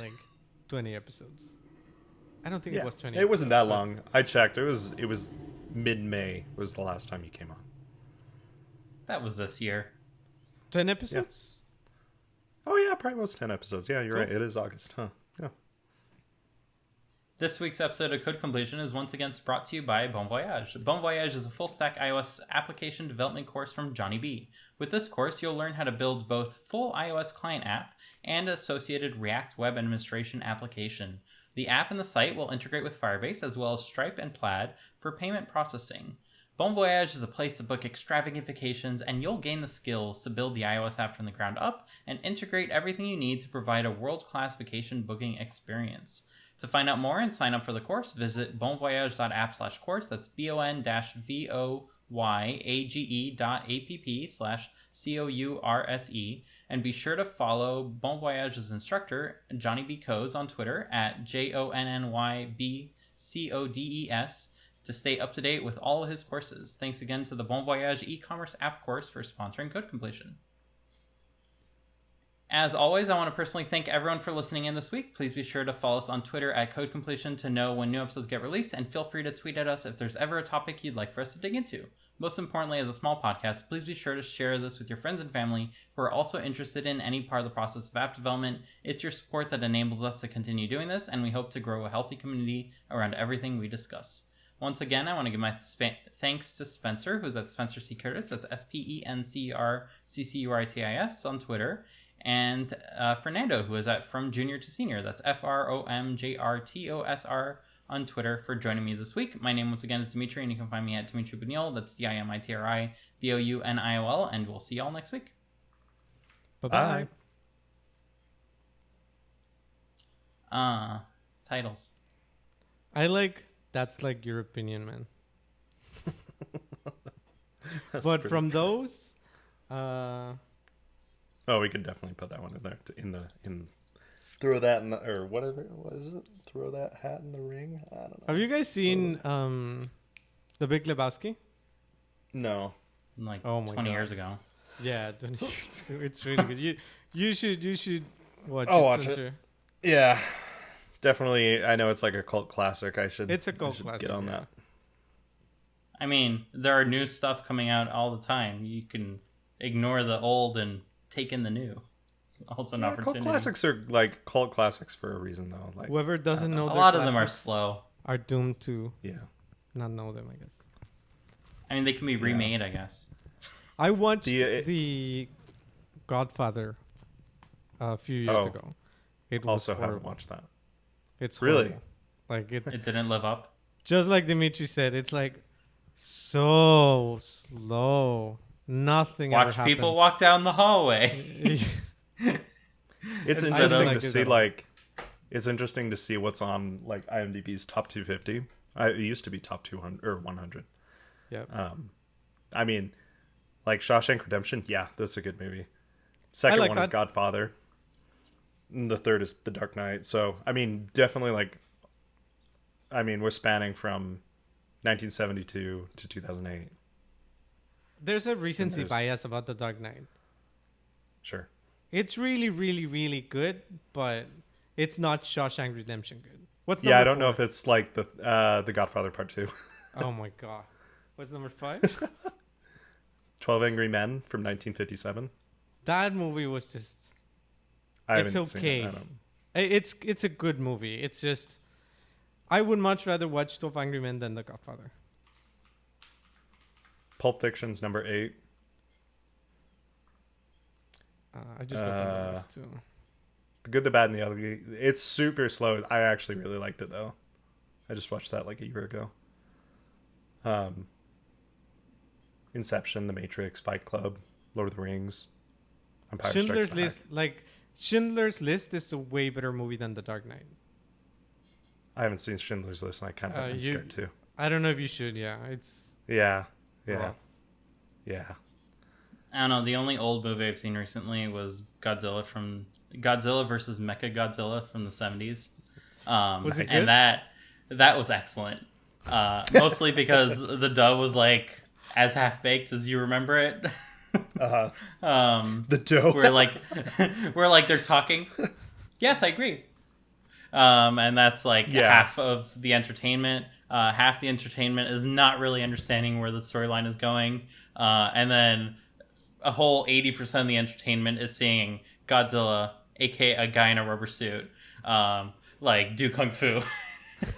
20 episodes. I don't think it was 20. It wasn't that long. I checked. It was mid-May was the last time you came on. That was this year. 10 episodes? Yeah. Oh yeah, probably was 10 episodes. Yeah, you're right. It is August, huh? Yeah. This week's episode of Code Completion is once again brought to you by Bon Voyage. Bon Voyage is a full-stack iOS application development course from Johnny B. With this course, you'll learn how to build both full iOS client app and associated React web administration application. The app and the site will integrate with Firebase as well as Stripe and Plaid for payment processing. Bon Voyage is a place to book extravagant vacations, and you'll gain the skills to build the iOS app from the ground up and integrate everything you need to provide a world-class vacation booking experience. To find out more and sign up for the course, visit bonvoyage.app/course. That's bon-voyage.app/course. And be sure to follow Bon Voyage's instructor, Johnny B. Codes, on Twitter at JONNYBCODES to stay up to date with all of his courses. Thanks again to the Bon Voyage e-commerce app course for sponsoring Code Completion. As always, I want to personally thank everyone for listening in this week. Please be sure to follow us on Twitter at Code Completion to know when new episodes get released, and feel free to tweet at us if there's ever a topic you'd like for us to dig into. Most importantly, as a small podcast, please be sure to share this with your friends and family who are also interested in any part of the process of app development. It's your support that enables us to continue doing this, and we hope to grow a healthy community around everything we discuss. Once again, I want to give my thanks to Spencer, who's at Spencer C. Curtis, that's SpencerCurtis on Twitter, and Fernando, who is at From Junior to Senior, that's FROMJRTOSR on Twitter, for joining me this week. My name once again is Dimitri, and you can find me at Dimitri Bouniol, that's DIMITRIBOUNIOL, and we'll see y'all next week. Bye-bye. Titles. That's your opinion, man. But from those, we could definitely put that one in there. Throw that in the, or whatever. What is it? Throw that hat in the ring. I don't know. Have you guys seen The Big Lebowski? No. 20 years ago. Yeah, 20 years ago. It's really good. You should watch it. I'll watch it. Yeah. Definitely, I know it's like a cult classic. It's a cult classic. Get on that. I mean, there are new stuff coming out all the time. You can ignore the old and take in the new. It's also an opportunity. Cult classics are cult classics for a reason, though. Whoever doesn't know, a lot of them are slow. are doomed to Yeah. not know them, I guess. I mean, they can be remade, I guess. I watched the Godfather a few years ago. It was also horrible. haven't watched that. It's really horrible. Like It didn't live up. just like Dimitri said. It's like so slow. Nothing. Watch ever people happens. walk down the hallway. It's Instead interesting of- to see like it's interesting to see what's on like IMDb's top 250. It used to be top 200 or 100. Yeah. I mean, like Shawshank Redemption, yeah, that's a good movie. Second like one is that. Godfather. And the third is The Dark Knight. So, I mean, definitely like we're spanning from 1972 to 2008. There's a recency bias about The Dark Knight. Sure. It's really, really, really good, but it's not Shawshank Redemption good. What's Yeah, I number don't know if 4? it's like the Godfather Part 2. Oh my god. What's number 5? 12 Angry Men from 1957. That movie was just. It's okay. Seen it. It's a good movie. It's just. I would much rather watch 12 Angry Men than The Godfather. Pulp Fiction's number 8. I just opened this too. The Good, the Bad, and the Ugly. It's super slow. I actually really liked it though. I just watched that like a year ago. Inception, The Matrix, Fight Club, Lord of the Rings, Empire Schindler's Strikes List, Back. like Schindler's List, is a way better movie than The Dark Knight. I haven't seen Schindler's List, and I kind of am scared too. I don't know if you should. Yeah, it's Yeah. rough. I don't know. The only old movie I've seen recently was Godzilla versus Mecha Godzilla from the 70s. Was it and good? that was excellent. Mostly because the dub was like as half baked as you remember it. The dough. Where like they're talking. Yes, I agree. And that's like half of the entertainment. Half the entertainment is not really understanding where the storyline is going. And then a whole 80% of the entertainment is seeing Godzilla, aka a guy in a rubber suit, like do kung fu.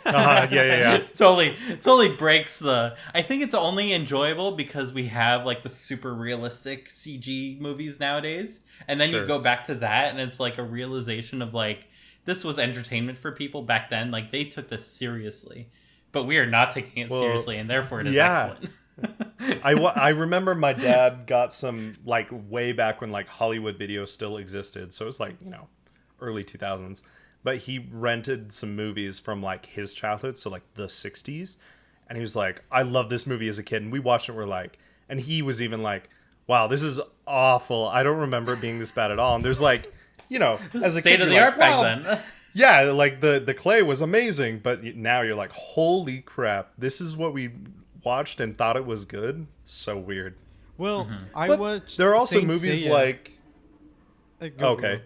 Yeah. Totally breaks the. I think it's only enjoyable because we have like the super realistic CG movies nowadays, and then you go back to that, and it's like a realization of like this was entertainment for people back then. Like they took this seriously, but we are not taking it seriously, and therefore it is excellent. I remember my dad got some like way back when like Hollywood Video still existed, so it was like early 2000s. But he rented some movies from like his childhood, so like the 60s, and he was like, "I love this movie as a kid," and we watched it. We're like, and he was even like, "Wow, this is awful. I don't remember it being this bad at all." And there's like, as a state kid, of the you're art like, back wow. then. Yeah, like the clay was amazing, but now you're like, holy crap, this is what we watched and thought it was good. It's so weird. Well, I But watched. there are also Saint movies Seiya. like Go, okay.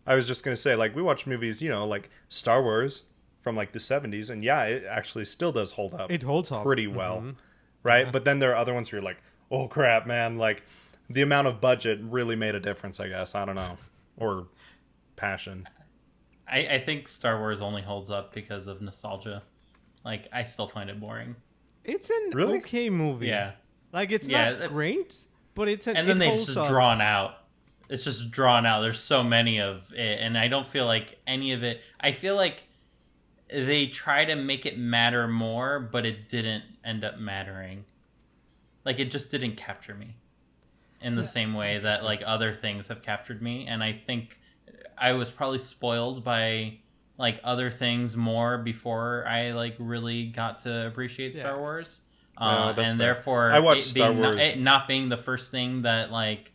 I was just gonna say, like, we watch movies, like Star Wars from like the 70s, and yeah, it actually still does hold up. It holds up pretty well, right? But then there are other ones where you're like, oh crap, man! Like the amount of budget really made a difference. I guess I don't know, or passion. I think Star Wars only holds up because of nostalgia. Like I still find it boring. It's an Really? okay movie. Yeah. Like it's Yeah, not it's- great, but it's an. And then it they holds just up. drawn out. It's just drawn out. There's so many of it, and I don't feel like any of it. I feel like they try to make it matter more, but it didn't end up mattering. Like it just didn't capture me in the same way that like other things have captured me, and I think I was probably spoiled by like other things more before I like really got to appreciate Star Wars. That's And fair. therefore I watched it Star being Wars. it not being the first thing that like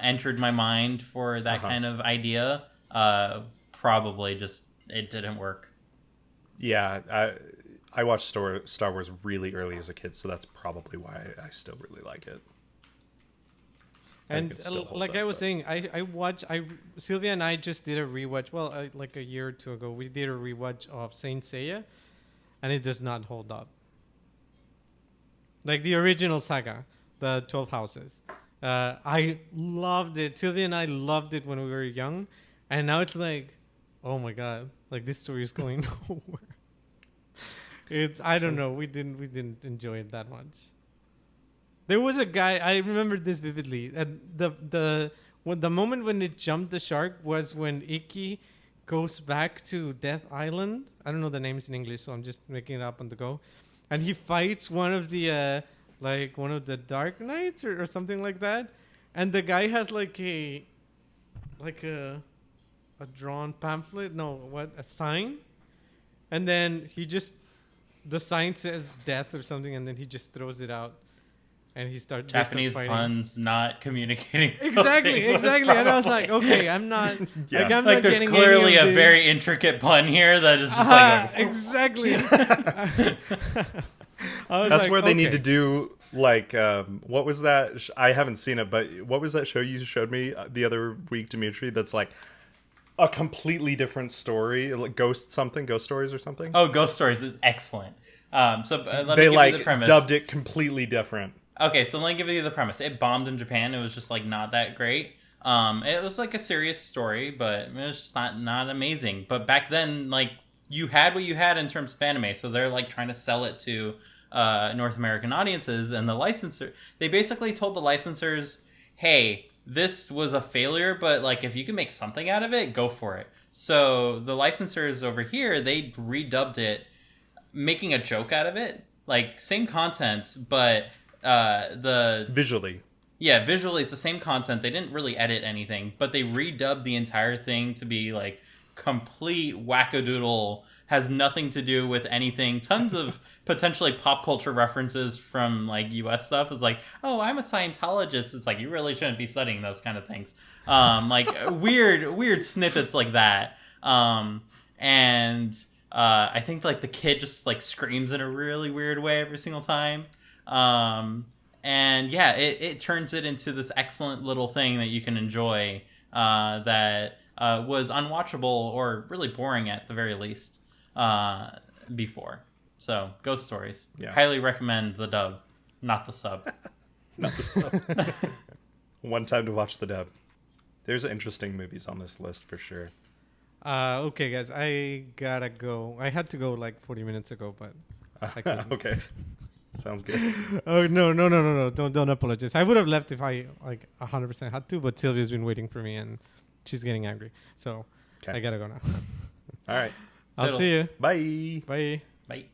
entered my mind for that kind of idea, probably just it didn't work. Yeah, I watched Star Wars really early as a kid, so that's probably why I still really like it. And like I was saying, Sylvia and I just did a rewatch. Well, like a year or two ago, we did a rewatch of Saint Seiya, and it does not hold up. Like the original saga, the 12 Houses. I loved it. Sylvia and I loved it when we were young, and now it's like, oh my god, like this story is going nowhere. It's I don't know. We didn't enjoy it that much. There was a guy I remember this vividly. The moment when it jumped the shark was when Iki goes back to Death Island. I don't know the names in English, so I'm just making it up on the go. And he fights one of the one of the Dark Knights or something like that. And the guy has like a drawn pamphlet. No, what a sign. And then the sign says death or something, and then he just throws it out. And he starts Japanese puns not communicating. Exactly. And I was like, okay, I'm not. Yeah. Like, I'm Like not there's getting clearly any a of very this. intricate pun here that is just like Exactly. I was That's like, where they need okay. to do like what was that? I haven't seen it, but what was that show you showed me the other week, Dimitri? That's like a completely different story, like ghost stories or something. oh, Ghost Stories is excellent. So let me They give you the like premise. dubbed it completely different. Okay, so let me give you the premise. It bombed in Japan. It was just like not that great. It was like a serious story, but it was just not amazing. But back then, like you had what you had in terms of anime, so they're like trying to sell it to North American audiences, and the licensor they basically told the licensors, "Hey, this was a failure, but like if you can make something out of it, go for it." So the licensors over here they redubbed it, making a joke out of it, like same content, but Visually. visually it's the same content. They didn't really edit anything, but they redubbed the entire thing to be like complete wackadoodle, has nothing to do with anything. Tons of potentially pop culture references from like US stuff. It's like, oh, I'm a Scientologist. It's like you really shouldn't be studying those kind of things. Like weird snippets like that. And I think like the kid just like screams in a really weird way every single time. And yeah, it turns it into this excellent little thing that you can enjoy that was unwatchable or really boring at the very least before. So, Ghost Stories. Yeah. Highly recommend the dub, not the sub. Not the sub. One time to watch the dub. There's interesting movies on this list for sure. Okay, guys, I gotta go. I had to go like 40 minutes ago, but I couldn't. Okay. Sounds good. Oh no! Don't apologize. I would have left if I like 100% had to, but Sylvia's been waiting for me and she's getting angry, so Okay. I gotta go now. All right. I'll Toodles. see you. Bye. Bye. Bye.